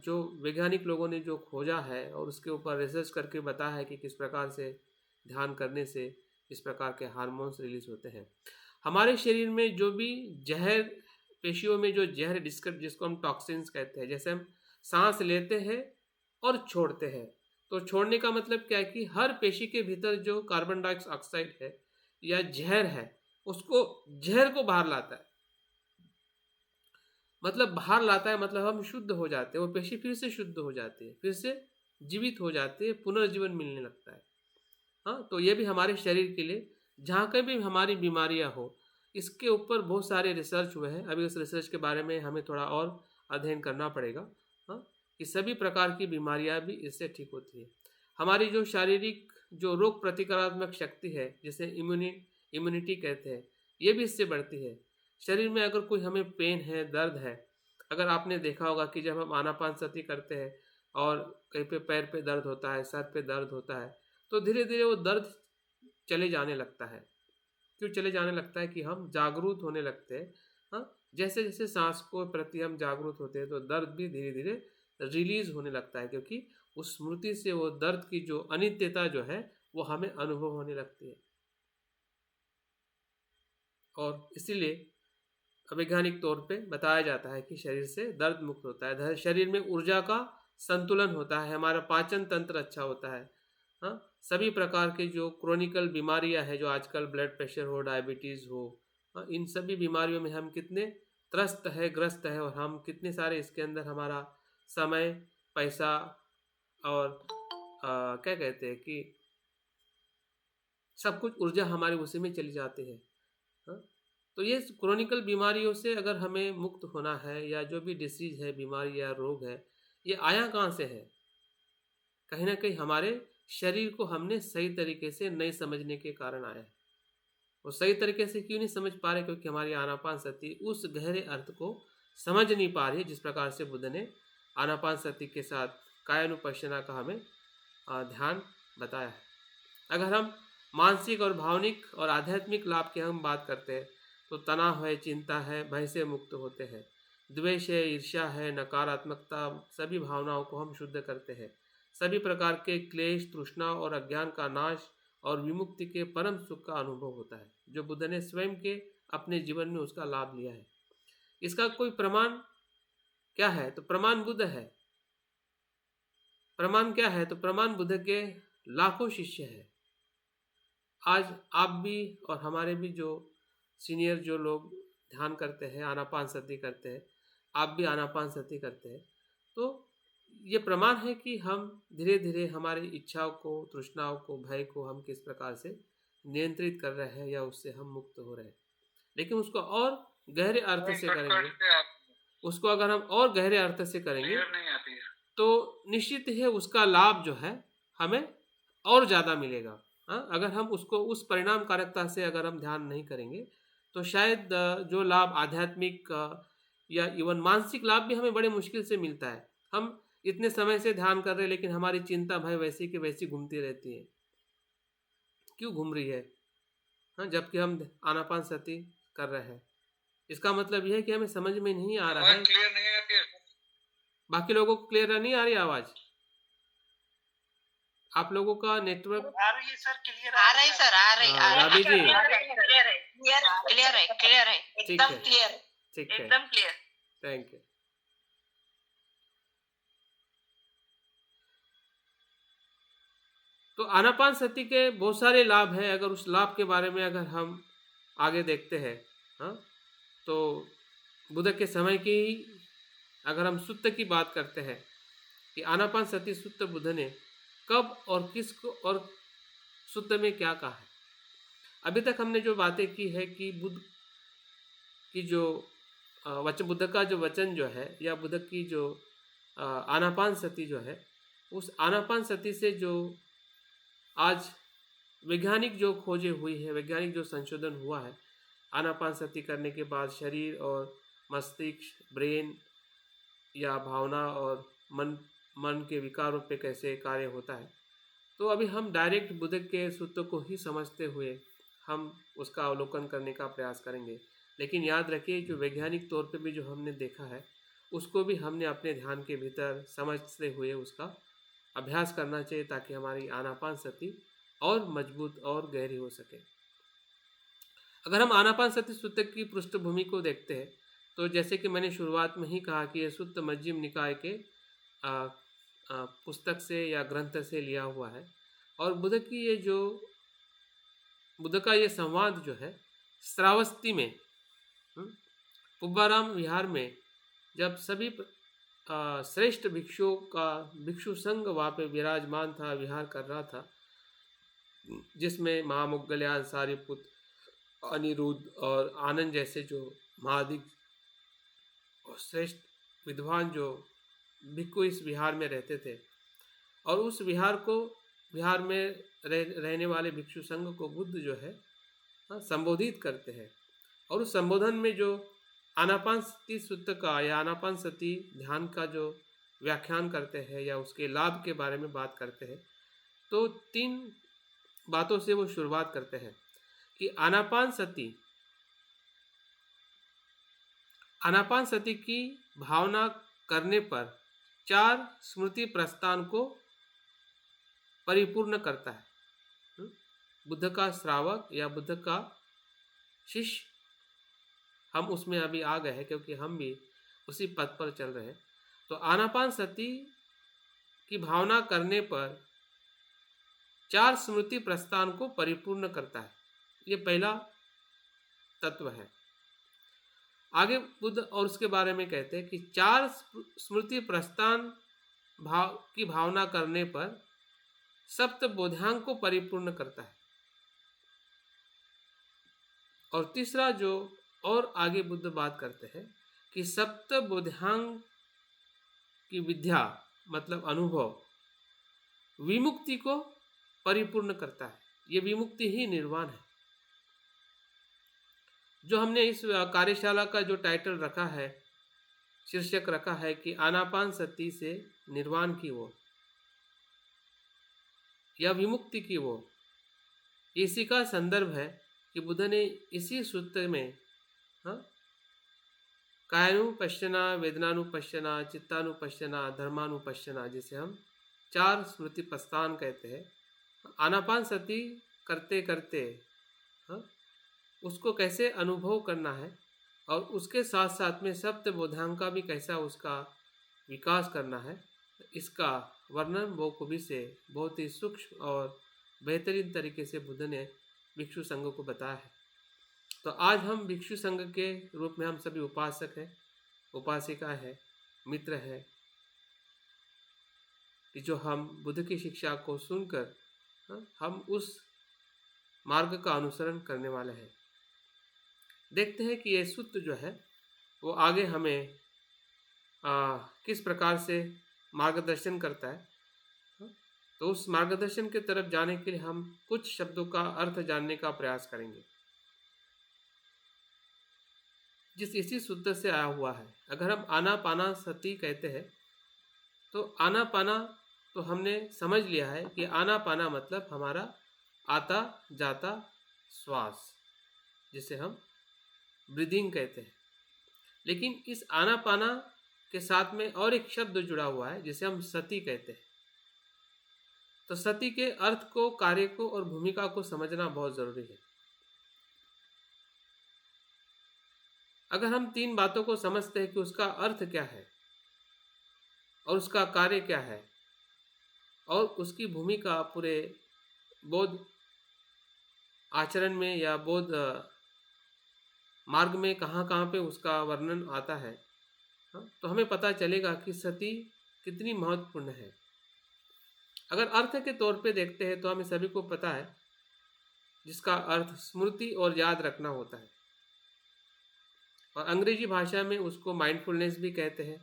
A: जो वैज्ञानिक लोगों ने जो खोजा है और उसके ऊपर रिसर्च करके बताया है कि किस प्रकार से ध्यान करने से इस प्रकार के हार्मोन्स रिलीज होते हैं। हमारे शरीर में जो भी जहर, पेशियों में जो जहर जिसको हम टॉक्सिन्स कहते हैं, जैसे हम सांस लेते हैं और छोड़ते हैं, तो छोड़ने का मतलब क्या है कि हर पेशी के भीतर जो कार्बन डाइऑक्साइड है या जहर है, उसको जहर को बाहर लाता है। मतलब बाहर लाता है मतलब हम शुद्ध हो जाते हैं, वो पेशी फिर से शुद्ध हो जाती है, फिर से जीवित हो जाती है, पुनर्जीवन मिलने लगता है। हाँ, तो ये भी हमारे शरीर के लिए, जहाँ कहीं भी हमारी बीमारियाँ हो, इसके ऊपर बहुत सारे रिसर्च हुए हैं। अभी उस रिसर्च के बारे में हमें थोड़ा और अध्ययन करना पड़ेगा। हाँ, कि सभी प्रकार की बीमारियाँ भी इससे ठीक होती है। हमारी जो शारीरिक जो रोग प्रतिकारात्मक शक्ति है, जिसे इम्यूनिटी कहते हैं, ये भी इससे बढ़ती है। शरीर में अगर कोई हमें पेन है, दर्द है, अगर आपने देखा होगा कि जब हम आनापानसति करते हैं और कहीं पे पैर पे दर्द होता है, सर पे दर्द होता है, तो धीरे धीरे वो दर्द चले जाने लगता है। क्यों चले जाने लगता है कि हम जागरूक होने लगते हैं। हाँ, जैसे जैसे सांस को प्रति हम जागरूक होते हैं तो दर्द भी धीरे धीरे रिलीज होने लगता है, क्योंकि उस स्मृति से वो दर्द की जो अनित्यता जो है वो हमें अनुभव होने लगती है। और इसीलिए वैज्ञानिक तौर पे बताया जाता है कि शरीर से दर्द मुक्त होता है, शरीर में ऊर्जा का संतुलन होता है, हमारा पाचन तंत्र अच्छा होता है। हाँ, सभी प्रकार के जो क्रोनिकल बीमारियां हैं, जो आजकल ब्लड प्रेशर हो, डायबिटीज़ हो, हाँ, इन सभी बीमारियों में हम कितने त्रस्त है, ग्रस्त है, और हम कितने सारे इसके अंदर हमारा समय, पैसा और क्या कहते हैं कि सब कुछ ऊर्जा हमारी उसी में चली जाती है। हाँ, तो ये क्रोनिकल बीमारियों से अगर हमें मुक्त होना है, या जो भी डिसीज है, बीमारी या रोग है, ये आया कहाँ से है? कहीं ना कहीं हमारे शरीर को हमने सही तरीके से नहीं समझने के कारण आया है। वो सही तरीके से क्यों नहीं समझ पा रहे? क्योंकि हमारी आनापान सती उस गहरे अर्थ को समझ नहीं पा रही है, जिस प्रकार से बुद्ध ने आनापान सती के साथ कायानुपश्यना का हमें ध्यान बताया है। अगर हम मानसिक और भावनिक और आध्यात्मिक लाभ की हम बात करते हैं, तो तनाव है, चिंता है, भय से मुक्त होते हैं। द्वेष है, ईर्ष्या है, नकारात्मकता, सभी भावनाओं को हम शुद्ध करते हैं। सभी प्रकार के क्लेश, तृष्णा और अज्ञान का नाश और विमुक्ति के परम सुख का अनुभव होता है, जो बुद्ध ने स्वयं के अपने जीवन में उसका लाभ लिया है। इसका कोई प्रमाण क्या है? तो प्रमाण बुद्ध है। प्रमाण क्या है? तो प्रमाण बुद्ध के लाखों शिष्य है। आज आप भी और हमारे भी जो सीनियर जो लोग ध्यान करते हैं, आनापान सती करते हैं, आप भी आनापान सती करते हैं, तो ये प्रमाण है कि हम धीरे धीरे हमारी इच्छाओं को, तृष्णाओं को, भय को हम किस प्रकार से नियंत्रित कर रहे हैं, या उससे हम मुक्त हो रहे हैं। लेकिन उसको और गहरे अर्थ से करेंगे, उसको अगर हम और गहरे अर्थ से करेंगे तो निश्चित है उसका लाभ जो है हमें और ज़्यादा मिलेगा। हाँ, अगर हम उसको उस परिणाम कारकता से अगर हम ध्यान नहीं करेंगे, तो शायद जो लाभ आध्यात्मिक या इवन मानसिक लाभ भी हमें बड़े मुश्किल से मिलता है। हम इतने समय से ध्यान कर रहे हैं, लेकिन हमारी चिंता भय वैसी की वैसी घूमती रहती है। क्यों घूम रही है? हाँ, जबकि हम आनापान सती कर रहे हैं। इसका मतलब यह है कि हमें समझ में नहीं आ रहा है। क्लियर नहीं आती है। बाकी लोगों को क्लियर नहीं आ रही आवाज़? आप लोगों का नेटवर्क
B: आ रही है सर, क्लियर
C: आ रही सर, आ रही
A: राबी जी,
C: क्लियर है
A: ठीक
C: एकदम
A: है,
C: क्लियर,
A: ठीक है,
C: एकदम क्लियर।
A: Thank you. तो आनापान सती के बहुत सारे लाभ हैं। अगर उस लाभ के बारे में अगर हम आगे देखते हैं, हाँ, तो बुद्ध के समय की अगर हम सुत्त की बात करते हैं कि आनापान सती सुत्त बुद्ध ने कब और किसको और सुत्त में क्या कहा है। अभी तक हमने जो बातें की है कि बुद्ध की जो वचन, बुद्ध का जो वचन जो है, या बुद्ध की जो आनापान सती जो है, उस आनापान सती से जो आज वैज्ञानिक जो खोजें हुई है, वैज्ञानिक जो संशोधन हुआ है, आनापान सती करने के बाद शरीर और मस्तिष्क, ब्रेन या भावना और मन के विकारों पे कैसे कार्य होता है, तो अभी हम डायरेक्ट बुद्ध के सूत्र को ही समझते हुए हम उसका अवलोकन करने का प्रयास करेंगे। लेकिन याद रखिए, जो वैज्ञानिक तौर पे भी जो हमने देखा है उसको भी हमने अपने ध्यान के भीतर समझते हुए उसका अभ्यास करना चाहिए, ताकि हमारी आनापान सती और मजबूत और गहरी हो सके। अगर हम आनापान सती सूत्र की पृष्ठभूमि को देखते हैं तो जैसे कि मैंने शुरुआत में ही कहा कि यह सूत्र मध्यम निकाय के पुस्तक से या ग्रंथ से लिया हुआ है। और बुद्ध का ये संवाद जो है श्रावस्ती में, पुब्बाराम विहार में, जब सभी श्रेष्ठ भिक्षुओं का भिक्षु संघ वहाँ पे विराजमान था, विहार कर रहा था, जिसमें महामोग्गल्यान, सारिपुत्र, अनिरुद्ध और आनंद जैसे जो महादिक और श्रेष्ठ विद्वान जो भिक्षु इस विहार में रहते थे। और उस विहार में रहने वाले भिक्षु संघ को बुद्ध जो है संबोधित करते हैं। और उस संबोधन में जो आनापान सती सूत्र का या आनापान सती ध्यान का जो व्याख्यान करते हैं या उसके लाभ के बारे में बात करते हैं, तो 3 बातों से वो शुरुआत करते हैं कि आनापान सती की भावना करने पर 4 स्मृति प्रस्थान को परिपूर्ण करता है। बुद्ध का श्रावक या बुद्ध का शिष्य, हम उसमें अभी आ गए हैं क्योंकि हम भी उसी पथ पर चल रहे हैं। तो आनापान सती की भावना करने पर 4 स्मृति प्रस्थान को परिपूर्ण करता है। ये पहला तत्व है। आगे बुद्ध और उसके बारे में कहते हैं कि 4 स्मृति प्रस्थान की भावना करने पर सप्त बोधांग को परिपूर्ण करता है। और तीसरा जो और आगे बुद्ध बात करते हैं कि सप्त बोधांग की विद्या मतलब अनुभव विमुक्ति को परिपूर्ण करता है। ये विमुक्ति ही निर्वाण है। जो हमने इस कार्यशाला का जो टाइटल रखा है, शीर्षक रखा है कि आनापान सती से निर्वाण की ओर या विमुक्ति की ओर, इसी का संदर्भ है कि बुद्ध ने इसी सूत्र में कायानुपश्यना, वेदनानुपश्यना, चित्तानुपश्यना, धर्मानुपश्यना, जिसे हम 4 स्मृति प्रस्थान कहते हैं, आनापान सती करते करते उसको कैसे अनुभव करना है और उसके साथ साथ में सप्त बोधांग का भी कैसा उसका विकास करना है, इसका वर्णन बहुखूबी से बहुत ही सूक्ष्म और बेहतरीन तरीके से बुद्ध ने भिक्षु संघ को बताया है। तो आज हम भिक्षु संघ के रूप में हम सभी उपासक हैं, उपासिका है, मित्र है, कि जो हम बुद्ध की शिक्षा को सुनकर हम उस मार्ग का अनुसरण करने वाले हैं। देखते हैं कि ये सूत्र जो है वो आगे हमें किस प्रकार से मार्गदर्शन करता है। तो उस मार्गदर्शन की तरफ जाने के लिए हम कुछ शब्दों का अर्थ जानने का प्रयास करेंगे, जिस इसी सूत्र से आया हुआ है। अगर हम आनापाना सती कहते हैं तो आनापाना तो हमने समझ लिया है कि आनापाना मतलब हमारा आता जाता श्वास, जिसे हम ब्रीदिंग कहते हैं। लेकिन इस आनापाना के साथ में और एक शब्द जुड़ा हुआ है जिसे हम सती कहते हैं। तो सती के अर्थ को, कार्य को और भूमिका को समझना बहुत जरूरी है। अगर हम 3 बातों को समझते हैं कि उसका अर्थ क्या है और उसका कार्य क्या है और उसकी भूमिका पूरे बौद्ध आचरण में या बौद्ध मार्ग में कहाँ कहाँ पे उसका वर्णन आता है, तो हमें पता चलेगा कि सती कितनी महत्वपूर्ण है। अगर अर्थ के तौर पे देखते हैं तो हमें सभी को पता है जिसका अर्थ स्मृति और याद रखना होता है, और अंग्रेजी भाषा में उसको माइंडफुलनेस भी कहते हैं,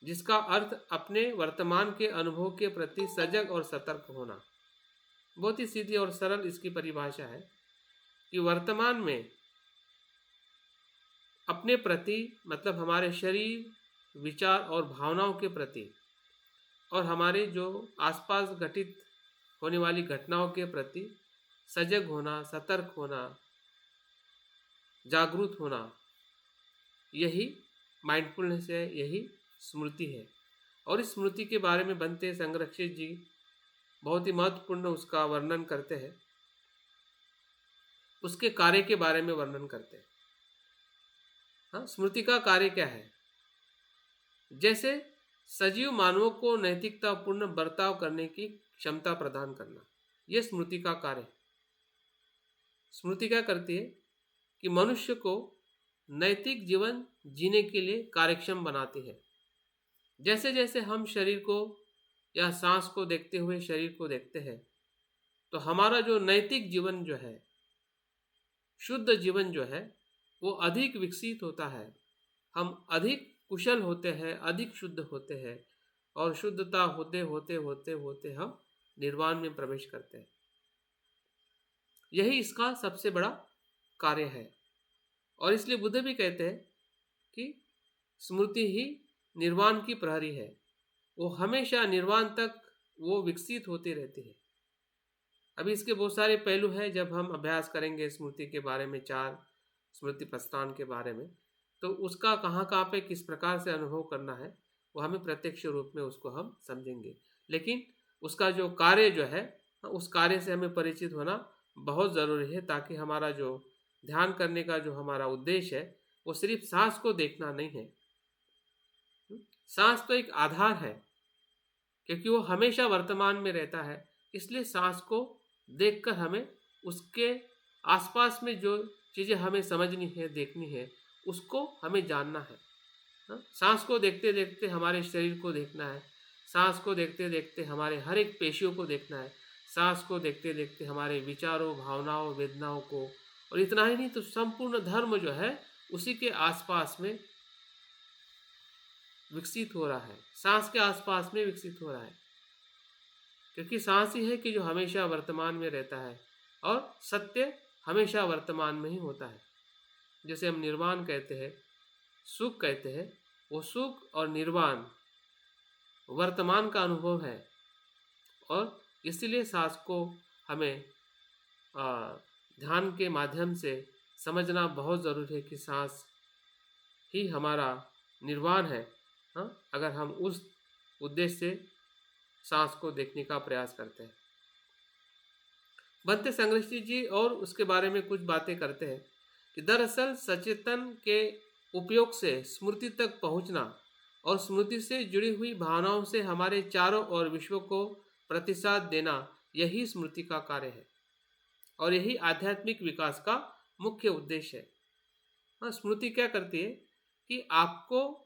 A: जिसका अर्थ अपने वर्तमान के अनुभव के प्रति सजग और सतर्क होना। बहुत ही सीधी और सरल इसकी परिभाषा है कि वर्तमान में अपने प्रति मतलब हमारे शरीर, विचार और भावनाओं के प्रति और हमारे जो आसपास घटित होने वाली घटनाओं के प्रति सजग होना, सतर्क होना, जागरूक होना, यही माइंडफुलनेस है, यही स्मृति है। और इस स्मृति के बारे में बनते संरक्षित जी बहुत ही महत्वपूर्ण उसका वर्णन करते हैं, उसके कार्य के बारे में वर्णन करते हैं। हाँ, स्मृति का कार्य क्या है? जैसे सजीव मानवों को नैतिकतापूर्ण बर्ताव करने की क्षमता प्रदान करना, यह स्मृति का कार्य है। स्मृति क्या करती है कि मनुष्य को नैतिक जीवन जीने के लिए कार्यक्षम बनाती है। जैसे जैसे हम शरीर को या सांस को देखते हुए शरीर को देखते हैं, तो हमारा जो नैतिक जीवन जो है, शुद्ध जीवन जो है, वो अधिक विकसित होता है। हम अधिक कुशल होते हैं, अधिक शुद्ध होते हैं, और शुद्धता होते होते होते होते हम निर्वाण में प्रवेश करते हैं। यही इसका सबसे बड़ा कार्य है। और इसलिए बुद्ध भी कहते हैं कि स्मृति ही निर्वाण की प्रहरी है। वो हमेशा निर्वाण तक वो विकसित होती रहती है। अभी इसके बहुत सारे पहलू हैं। जब हम अभ्यास करेंगे स्मृति के बारे में, 4 स्मृति प्रस्थान के बारे में, तो उसका कहाँ कहाँ पे किस प्रकार से अनुभव करना है, वो हमें प्रत्यक्ष रूप में उसको हम समझेंगे। लेकिन उसका जो कार्य जो है, उस कार्य से हमें परिचित होना बहुत ज़रूरी है, ताकि हमारा जो ध्यान करने का जो हमारा उद्देश्य है, वो सिर्फ सांस को देखना नहीं है। सांस तो एक आधार है, क्योंकि वो हमेशा वर्तमान में रहता है। इसलिए सांस को देखकर हमें उसके आसपास में जो चीज़ें हमें समझनी है, देखनी है, उसको हमें जानना है। सांस को देखते देखते हमारे शरीर को देखना है, सांस को देखते देखते हमारे हर एक पेशियों को देखना है, सांस को देखते देखते हमारे विचारों, भावनाओं, वेदनाओं को, और इतना ही नहीं तो संपूर्ण धर्म जो है उसी के आसपास में विकसित हो रहा है, सांस के आसपास में विकसित हो रहा है। क्योंकि सांस ही है कि जो हमेशा वर्तमान में रहता है, और सत्य हमेशा वर्तमान में ही होता है। जैसे हम निर्वाण कहते हैं, सुख कहते हैं, वो सुख और निर्वाण वर्तमान का अनुभव है। और इसीलिए सांस को हमें ध्यान के माध्यम से समझना बहुत ज़रूरी है कि सांस ही हमारा निर्वाण है। हाँ, अगर हम उस उद्देश्य से सांस को देखने का प्रयास करते हैं। बनते संरक्षित जी और उसके बारे में कुछ बातें करते हैं कि दरअसल सचेतन के उपयोग से स्मृति तक पहुंचना और स्मृति से जुड़ी हुई भावनाओं से हमारे चारों ओर विश्व को प्रतिसाद देना, यही स्मृति का कार्य है, और यही आध्यात्मिक विकास का मुख्य उद्देश्य है। हाँ, स्मृति क्या करती है कि आपको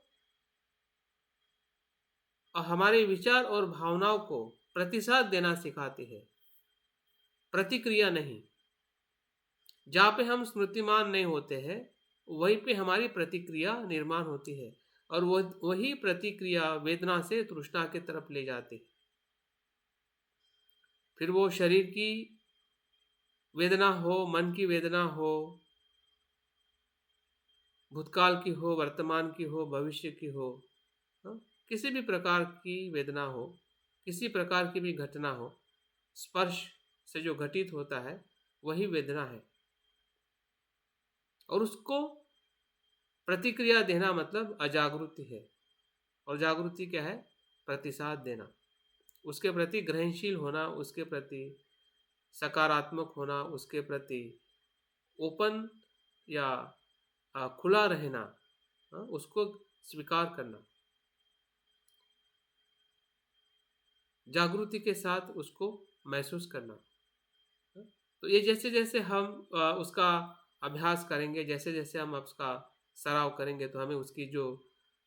A: हमारे विचार और भावनाओं को प्रतिसाद देना सिखाती है, प्रतिक्रिया नहीं। जहाँ पे हम स्मृतिमान नहीं होते हैं, वहीं पे हमारी प्रतिक्रिया निर्माण होती है, और वही प्रतिक्रिया वेदना से तृष्णा की तरफ ले जाती है। फिर वो शरीर की वेदना हो, मन की वेदना हो, भूतकाल की हो, वर्तमान की हो, भविष्य की हो, किसी भी प्रकार की वेदना हो, किसी प्रकार की भी घटना हो, स्पर्श से जो घटित होता है वही वेदना है। और उसको प्रतिक्रिया देना मतलब अजागृति है। और जागृति क्या है? प्रतिसाद देना, उसके प्रति ग्रहणशील होना, उसके प्रति सकारात्मक होना, उसके प्रति ओपन या खुला रहना, उसको स्वीकार करना, जागृति के साथ उसको महसूस करना। तो ये जैसे जैसे हम उसका अभ्यास करेंगे, जैसे जैसे हम उसका सराव करेंगे, तो हमें उसकी जो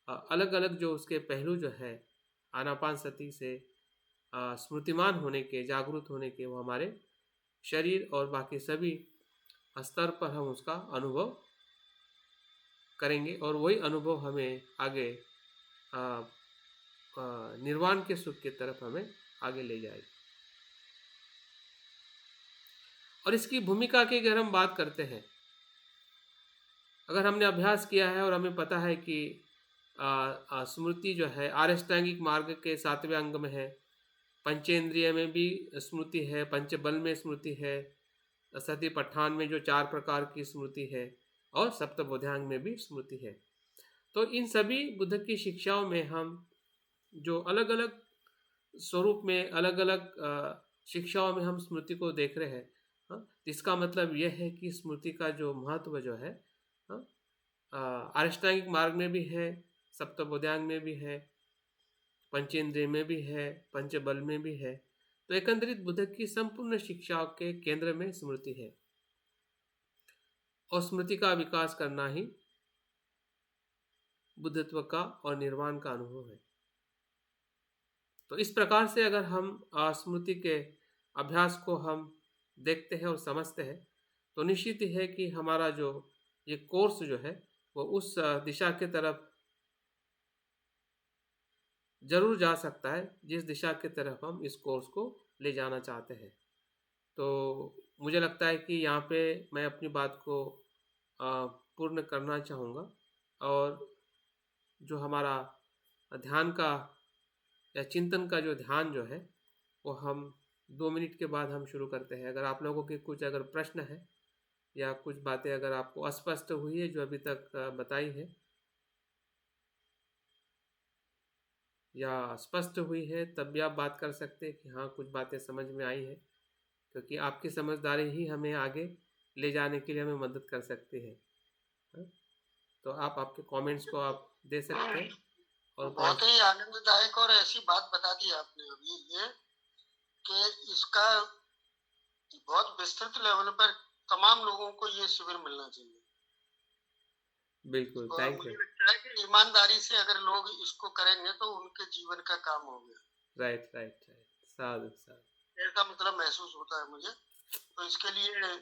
A: अलग अलग जो उसके पहलू जो है आनापान सती से स्मृतिमान होने के, जागरूक होने के, वो हमारे शरीर और बाकी सभी स्तर पर हम उसका अनुभव करेंगे, और वही अनुभव हमें आगे निर्वाण के सुख की तरफ हमें आगे ले जाएगी। और इसकी भूमिका की अगर हम बात करते हैं, अगर हमने अभ्यास किया है और हमें पता है कि स्मृति जो है अष्टांगिक मार्ग के 7वें अंग में है, पंचेंद्रिय में भी स्मृति है, पंचबल में स्मृति है, सतिपट्ठान में जो 4 प्रकार की स्मृति है, और सप्तबोधांग में भी स्मृति है। तो इन सभी बुद्ध की शिक्षाओं में हम जो अलग अलग स्वरूप में, अलग अलग शिक्षाओं में हम स्मृति को देख रहे हैं, हाँ, इसका मतलब यह है कि स्मृति का जो महत्व जो है, हाँ, अष्टांगिक मार्ग में भी है, सप्तबोधांग में भी है, पंचेंद्रिय में भी है, पंचबल में भी है। तो एकंदरित बुद्ध की संपूर्ण शिक्षाओं के केंद्र में स्मृति है, और स्मृति का विकास करना ही बुद्धत्व का और निर्वाण का अनुभव है। तो इस प्रकार से अगर हम स्मृति के अभ्यास को हम देखते हैं और समझते हैं, तो निश्चित ही है कि हमारा जो ये कोर्स जो है वो उस दिशा की तरफ जरूर जा सकता है जिस दिशा की तरफ हम इस कोर्स को ले जाना चाहते हैं। तो मुझे लगता है कि यहाँ पे मैं अपनी बात को पूर्ण करना चाहूँगा, और जो हमारा ध्यान का या चिंतन का जो ध्यान जो है वो हम 2 मिनट के बाद हम शुरू करते हैं। अगर आप लोगों के कुछ अगर प्रश्न है या कुछ बातें अगर आपको अस्पष्ट हुई है जो अभी तक बताई है, या स्पष्ट हुई है, तब भी आप बात कर सकते हैं कि हाँ कुछ बातें समझ में आई है, क्योंकि आपकी समझदारी ही हमें आगे ले जाने के लिए हमें मदद कर सकती है। तो आप आपके कमेंट्स को आप दे सकते हैं। और
B: बहुत ही आनंददायक और ऐसी बात बता दी आपने अभी ये कि इसका बहुत विस्तृत लेवल पर तमाम लोगों को ये शिविर मिलना चाहिए।
A: बिल्कुल, थैंक यू।
B: मुझे लगता है कि ईमानदारी से अगर लोग इसको करेंगे तो उनके जीवन का काम हो गया।
A: राइट राइट राइट, साधु साधु,
B: ऐसा मतलब महसूस होता है मुझे। तो इसके लिए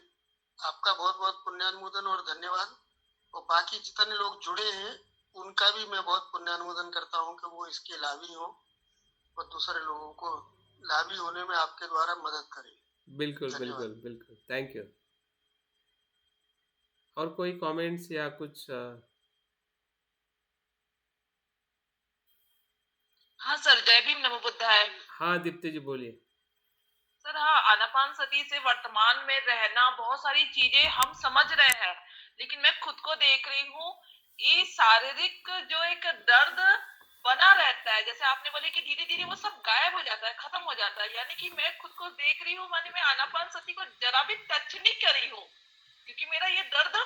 B: आपका बहुत बहुत पुण्यानुमोदन और धन्यवाद। और बाकी जितने लोग जुड़े हैं उनका भी मैं बहुत पुण्यानुमोदन करता हूँ कि वो इसके लाभी हों और दूसरे लोगों को लाभी होने में आपके द्वारा मदद करें।
A: बिल्कुल बिल्कुल बिल्कुल, थैंक यू। और कोई कमेंट्स या कुछ?
C: हाँ सर, जय भीम, नमो बुद्धाय।
A: हाँ दीप्ति जी बोलिए।
C: सर हाँ, आनापान सती से वर्तमान में रहना, बहुत सारी चीजें हम समझ रहे हैं, लेकिन मैं खुद को देख रही हूँ ये शारीरिक जो एक दर्द बना रहता है, जैसे आपने बोले कि धीरे धीरे वो सब गायब हो जाता है, खत्म हो जाता है। यानी कि मैं खुद को देख रही हूँ, माने मैं आनापान सती को जरा भी टच नहीं कर रही हूँ, क्योंकि मेरा ये दर्द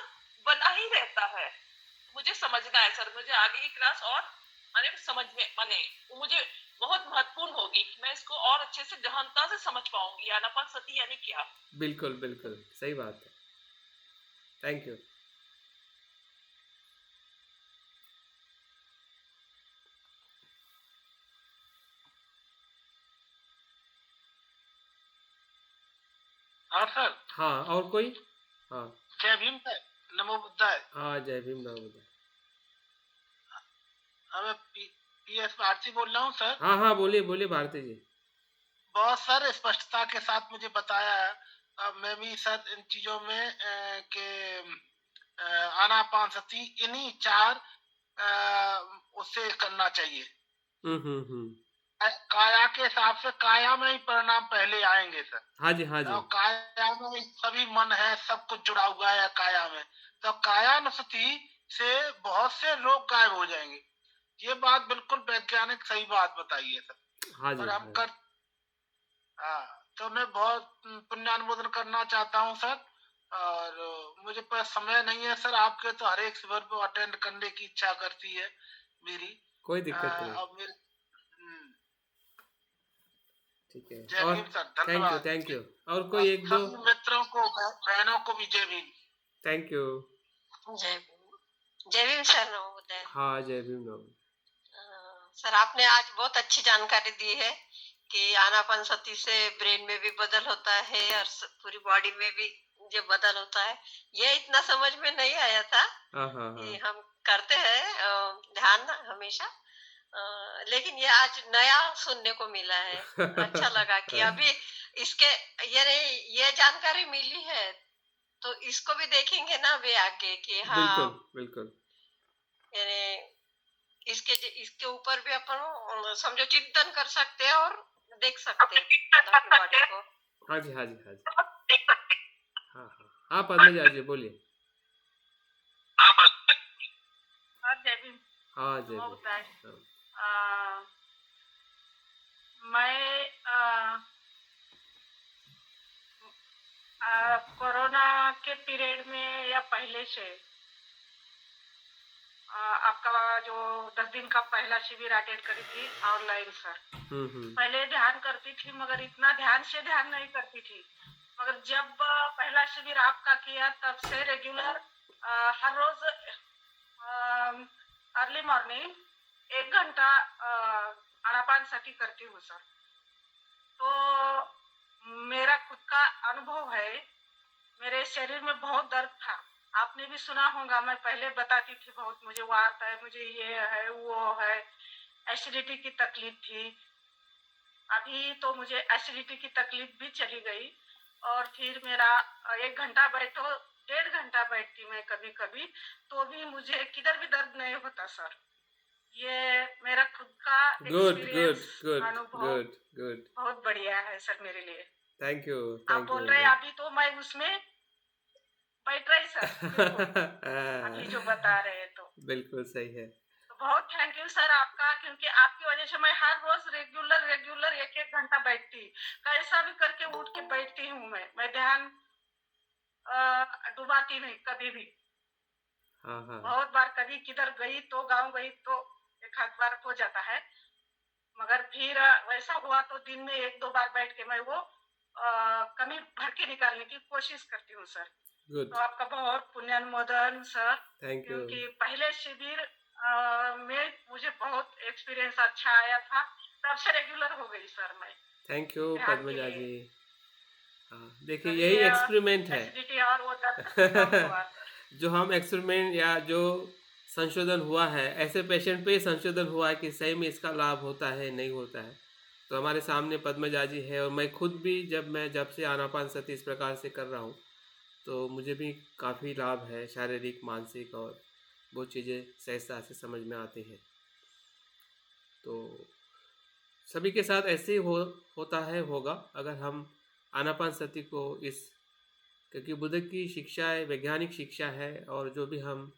C: बना ही रहता है। मुझे समझना है सर, मुझे आगे की क्लास और माने समझ में माने मुझे बहुत महत्वपूर्ण होगी, मैं इसको और अच्छे से गहनता से समझ पाऊंगी आनापान सती यानी क्या।
A: बिल्कुल बिल्कुल सही बात है, थैंक यू।
B: हाँ सर।
A: हाँ और कोई? हाँ
B: जय भीम सर, नमो बुद्धाय।
A: हाँ जय भीम, नमो बुद्धाय।
B: मैं पीएस भारती बोल रहा हूँ सर।
A: हाँ हाँ बोलिए बोलिए भारती जी।
B: बहुत सर स्पष्टता के साथ मुझे बताया है। अब मैं भी सर इन चीजों में के आनापान सती इन्हीं 4 उससे करना चाहिए। काया के हिसाब से काया में ही परिणाम पहले आएंगे सर।
A: हाँ जी हाँ जी।
B: तो काया में सभी मन है, सब कुछ जुड़ा हुआ है काया में, तो कायानुसति से बहुत से रोग गायब हो जाएंगे। ये बात बिल्कुल वैज्ञानिक सही बात बताई है सर।
A: हाँ जी,
B: और हम कर तो मैं बहुत पुण्यानुमोदन करना चाहता हूँ सर। और मुझे पास समय नहीं है सर, आपके तो हर एक शिविर को अटेंड करने की इच्छा करती है मेरी।
A: कोई दिक्कत नहीं।
B: अब मेरे
A: ठीक है,
B: जय
A: और
B: भीम सर, धन्यवाद।
A: Thank you. और कोई एक दो
B: मित्रों को, बहनों को भी जय भीम।
A: Thank you.
C: जय भीम सर, नमो बुद्धाय।
A: हाँ जय भीम, नमो।
C: सर आपने आज बहुत अच्छी जानकारी दी है कि आनापान सती से ब्रेन में भी बदल होता है और पूरी बॉडी में भी जो बदल होता है, ये इतना समझ में नहीं आया था। कि हम करते हैं ध्यान हमेशा, लेकिन ये आज नया सुनने को मिला है। अच्छा लगा कि अभी इसके ये जानकारी मिली है, तो इसको भी देखेंगे ना अभी आगे कि हाँ
A: बिल्कुल बिल्कुल,
C: इसके ऊपर भी अपन समझो चिंतन कर सकते हैं और देख सकते हैं पौधा की बॉडी को।
A: हाँ जी, हाँ जी, हाँ जी। हाँ, हाँ। हाँ, पद्मजा जी बोलिए।
C: और जय भीम।
A: हाँ, जय
C: नमो
A: भीम।
C: बुद्धाय।
A: हाँ।
C: अ, मैं कोरोना के पीरियड में या पहले से आपका जो 10 दिन का पहला शिविर अटेंड करी थी ऑनलाइन सर। पहले ध्यान करती थी मगर इतना ध्यान से ध्यान नहीं करती थी, मगर जब पहला शिविर आपका किया तब से रेगुलर हर रोज अर्ली मॉर्निंग 1 घंटा आनापानसती करती हूँ सर। तो मेरा खुद का अनुभव है, मेरे शरीर में बहुत दर्द था। आपने भी सुना होगा, मैं पहले बताती थी बहुत मुझे वात है, मुझे ये है वो है, एसिडिटी की तकलीफ थी। अभी तो मुझे एसिडिटी की तकलीफ भी चली गई और फिर मेरा 1 घंटा बैठो 1.5 घंटा बैठती मैं कभी कभी, तो भी मुझे किधर भी दर्द नहीं होता सर। ये मेरा खुद का
A: गुड, गुड,
C: एक्सपीरियंस
A: गुड,
C: अनुभव
A: गुड, गुड।
C: बहुत बढ़िया है सर मेरे लिए।
A: थैंक यू,
C: आप
A: थैंक यू
C: बोल
A: वेरी
C: रहे हैं
A: मच।
C: अभी तो मैं उसमें बैठ रही सर, बिल्कुल अभी जो बता रहे हैं तो
A: बिल्कुल सही है।
C: तो बहुत थैंक यू सर आपका, क्योंकि आपकी वजह से मैं हर रोज रेगुलर 1-1 घंटा बैठती, कैसा भी करके उठ के बैठती हूँ। मैं ध्यान डुबाती नहीं कभी भी।
A: हाँ, हाँ।
C: बहुत बार कभी किधर गई तो गांव गई तो एक आध बार हो जाता है, मगर फिर वैसा हुआ तो दिन में 1-2 बार बैठ के मैं वो कमी भर के निकालने की कोशिश करती हूँ सर।
A: गुड,
C: तो आपका बहुत पुण्यानुमोदन सर,
A: थैंक यू।
C: क्योंकि पहले शिविर में मुझे बहुत एक्सपीरियंस अच्छा आया था, तब से रेगुलर हो गई सर मैं
A: थैंक यू
C: ध्यान के
A: पद्मजा
C: लिए।
A: जी। हाँ, देखिए
C: तभी
A: यही एक्सपेरिमेंट है।
C: एसिडिटी और वो दर्द कम हुआ सर।
A: जो हम एक्सपेरिमेंट या जो संशोधन हुआ है, ऐसे पेशेंट पे ही संशोधन हुआ है कि सही में इसका लाभ होता है, नहीं होता है। तो हमारे सामने पद्मजा जी है और मैं खुद भी जब से आनापानसती इस प्रकार से कर रहा हूँ, तो मुझे भी काफ़ी लाभ है, शारीरिक, मानसिक और वो चीज़ें सहजता से समझ में आती हैं। तो सभी के साथ ऐसे ही होता है, होगा, अगर हम आनापानसती को क्योंकि बुद्ध की शिक्षा है, वैज्ञानिक शिक्षा है, और जो भी हम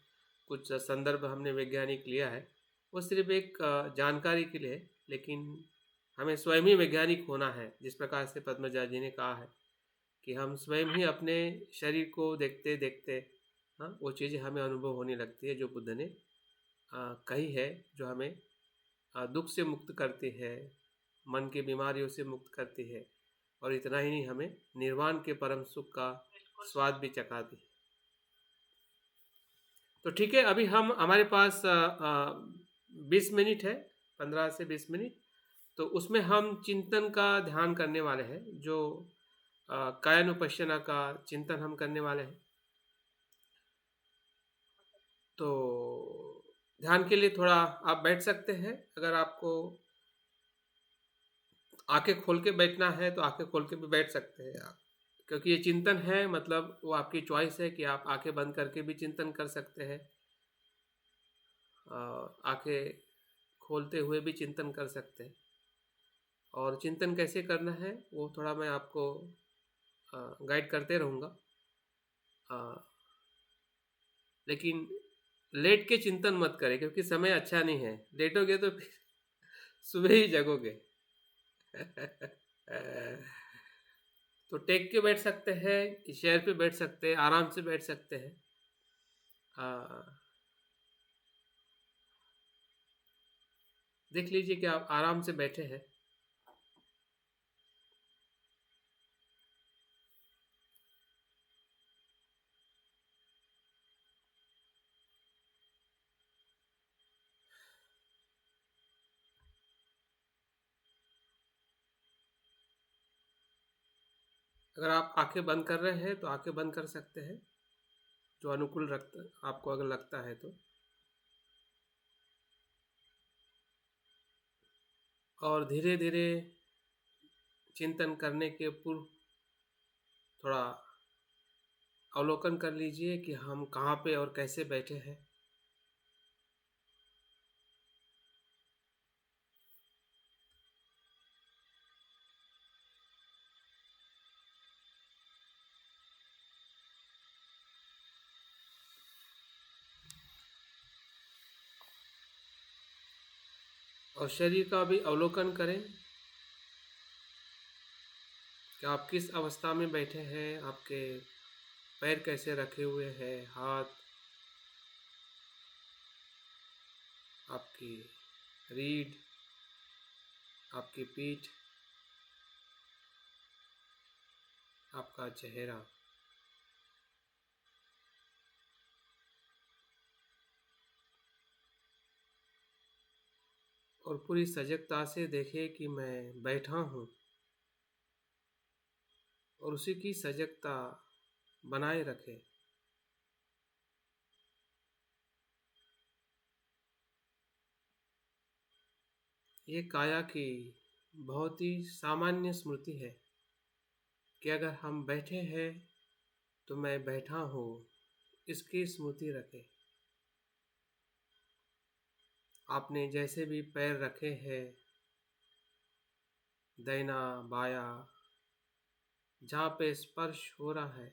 A: कुछ संदर्भ हमने वैज्ञानिक लिया है वो सिर्फ एक जानकारी के लिए है, लेकिन हमें स्वयं ही वैज्ञानिक होना है। जिस प्रकार से पद्मजा जी ने कहा है कि हम स्वयं ही अपने शरीर को देखते देखते, हाँ, वो चीज़ें हमें अनुभव होने लगती है जो बुद्ध ने कही है, जो हमें दुख से मुक्त करती है, मन की बीमारियों से मुक्त करती है, और इतना ही नहीं, हमें निर्वाण के परम सुख का स्वाद भी चखाती है। तो ठीक है, अभी हमारे पास 20 मिनट है, 15 से 20 मिनट, तो उसमें हम चिंतन का ध्यान करने वाले हैं, जो कायानुपश्यना का चिंतन हम करने वाले हैं। तो ध्यान के लिए थोड़ा आप बैठ सकते हैं, अगर आपको आंखें खोल के बैठना है तो आंखें खोल के भी बैठ सकते हैं आप, क्योंकि ये चिंतन है, मतलब वो आपकी चॉइस है कि आप आंखें बंद करके भी चिंतन कर सकते हैं, आंखें खोलते हुए भी चिंतन कर सकते हैं। और चिंतन कैसे करना है वो थोड़ा मैं आपको गाइड करते रहूँगा, लेकिन लेट के चिंतन मत करें, क्योंकि समय अच्छा नहीं है। लेटोगे तो फिर सुबह ही जगोगे। तो टेक के बैठ सकते हैं, चेयर पे बैठ सकते हैं, आराम से बैठ सकते हैं। देख लीजिए कि आप आराम से बैठे हैं। अगर आप आंखें बंद कर रहे हैं तो आंखें बंद कर सकते हैं, जो अनुकूल रखता आपको अगर लगता है तो। और धीरे धीरे चिंतन करने के पूर्व थोड़ा अवलोकन कर लीजिए कि हम कहाँ पे और कैसे बैठे हैं। और शरीर का भी अवलोकन करें कि आप किस अवस्था में बैठे हैं, आपके पैर कैसे रखे हुए हैं, हाथ, आपकी रीढ़, आपकी पीठ, आपका चेहरा। और पूरी सजगता से देखें कि मैं बैठा हूँ, और उसी की सजगता बनाए रखें। ये काया की बहुत ही सामान्य स्मृति है कि अगर हम बैठे हैं तो मैं बैठा हूँ, इसकी स्मृति रखें। आपने जैसे भी पैर रखे हैं, दाहिना बाया, जहाँ पे स्पर्श हो रहा है,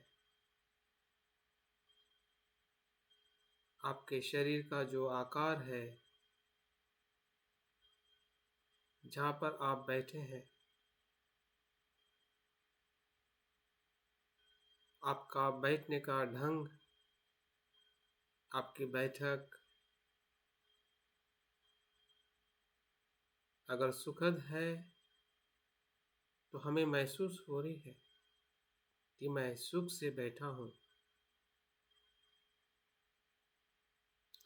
A: आपके शरीर का जो आकार है, जहाँ पर आप बैठे हैं, आपका बैठने का ढंग, आपकी बैठक अगर सुखद है तो हमें महसूस हो रही है कि मैं सुख से बैठा हूँ।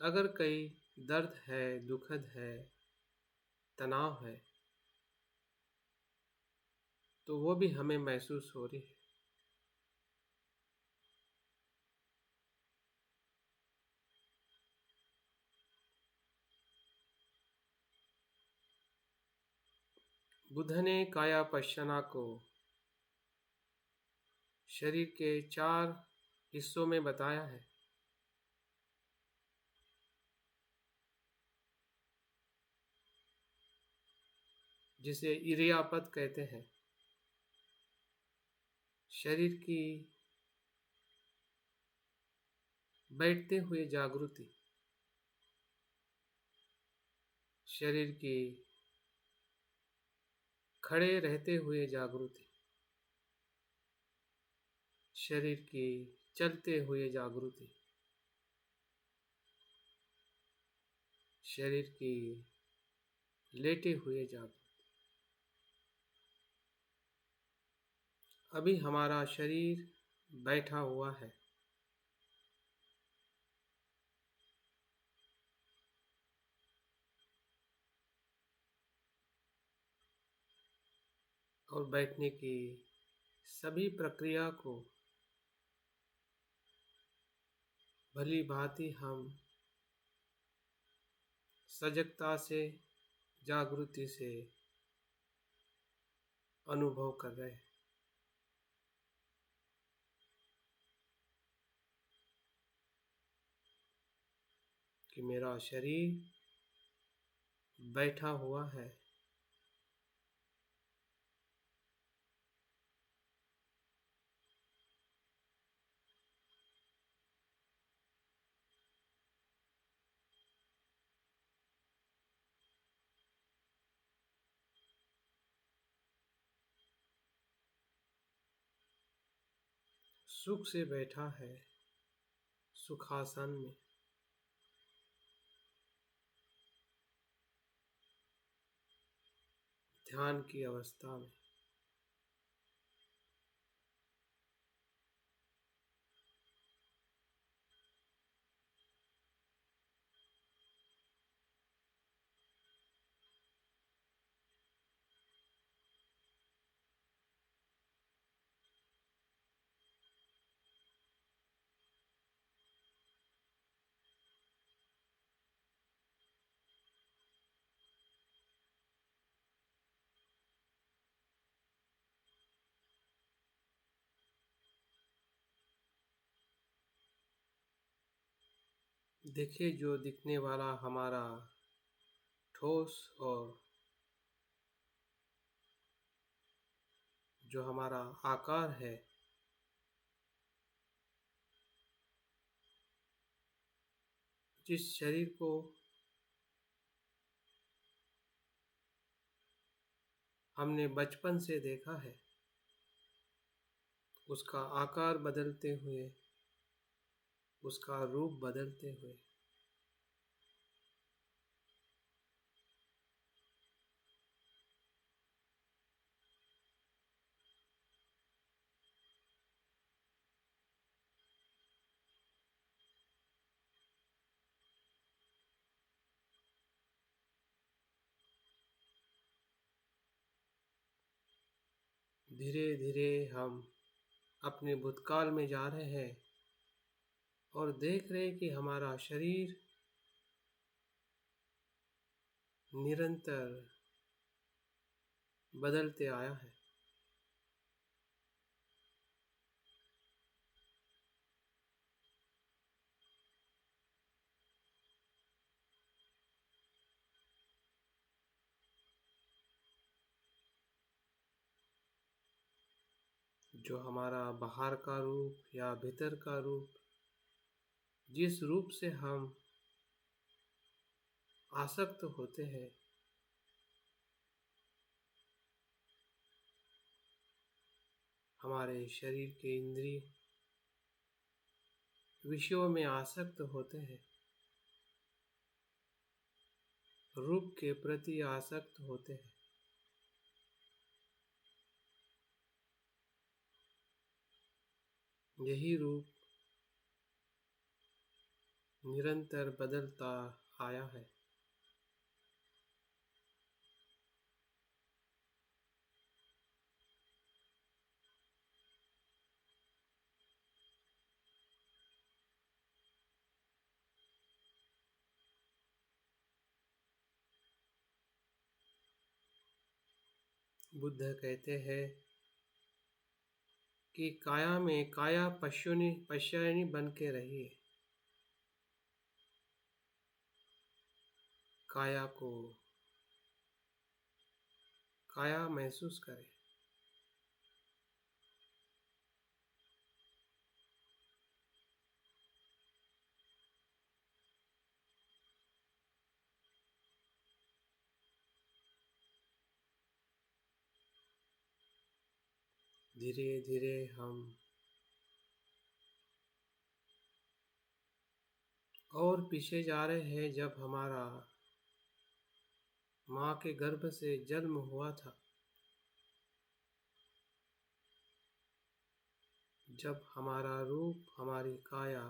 A: अगर कहीं दर्द है, दुखद है, तनाव है, तो वो भी हमें महसूस हो रही है। बुद्ध ने काया पश्चना को शरीर के 4 हिस्सों में बताया है, जिसे इरियापत कहते हैं। शरीर की बैठते हुए जागृति, शरीर की खड़े रहते हुए जागृति, शरीर की चलते हुए जागृति, शरीर की लेटे हुए जागृति। अभी हमारा शरीर बैठा हुआ है, और बैठने की सभी प्रक्रिया को भली भांति हम सजगता से, जागृति से अनुभव कर रहे हैं कि मेरा शरीर बैठा हुआ है। सुख से बैठा है, सुखासन में। ध्यान की अवस्था में। देखिए, जो दिखने वाला हमारा ठोस और जो हमारा आकार है, जिस शरीर को हमने बचपन से देखा है, उसका आकार बदलते हुए, उसका रूप बदलते हुए। धीरे धीरे हम अपने भूतकाल में जा रहे हैं और देख रहे हैं कि हमारा शरीर निरंतर बदलते आया है। जो हमारा बाहर का रूप या भीतर का रूप, जिस रूप से हम आसक्त होते हैं, हमारे शरीर के इंद्रिय विषयों में आसक्त होते हैं, रूप के प्रति आसक्त होते हैं। यही रूप निरंतर बदलता आया है। बुद्ध कहते हैं कि काया में काया पश्यिनी बन के रहिए। काया को काया महसूस करें। धीरे धीरे हम और पीछे जा रहे हैं, जब हमारा माँ के गर्भ से जन्म हुआ था, जब हमारा रूप, हमारी काया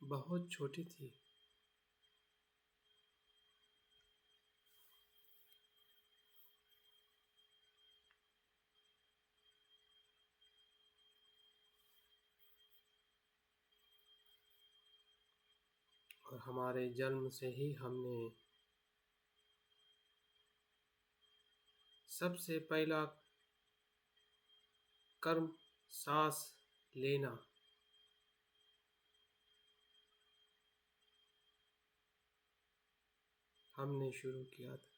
A: बहुत छोटी थी। और हमारे जन्म से ही हमने सबसे पहला कर्म सांस लेना, हमने शुरू किया था।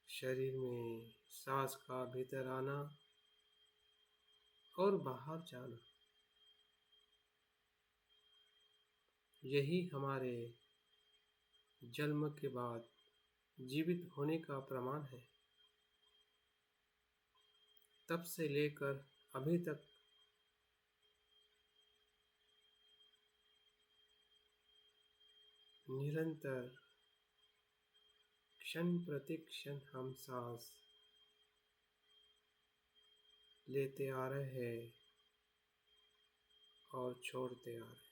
A: शरीर में सांस का भीतर आना और बाहर जाना, यही हमारे जन्म के बाद जीवित होने का प्रमाण है। तब से लेकर अभी तक निरंतर क्षण प्रति क्षण हम सांस लेते आ रहे हैं और छोड़ते आ रहे हैं।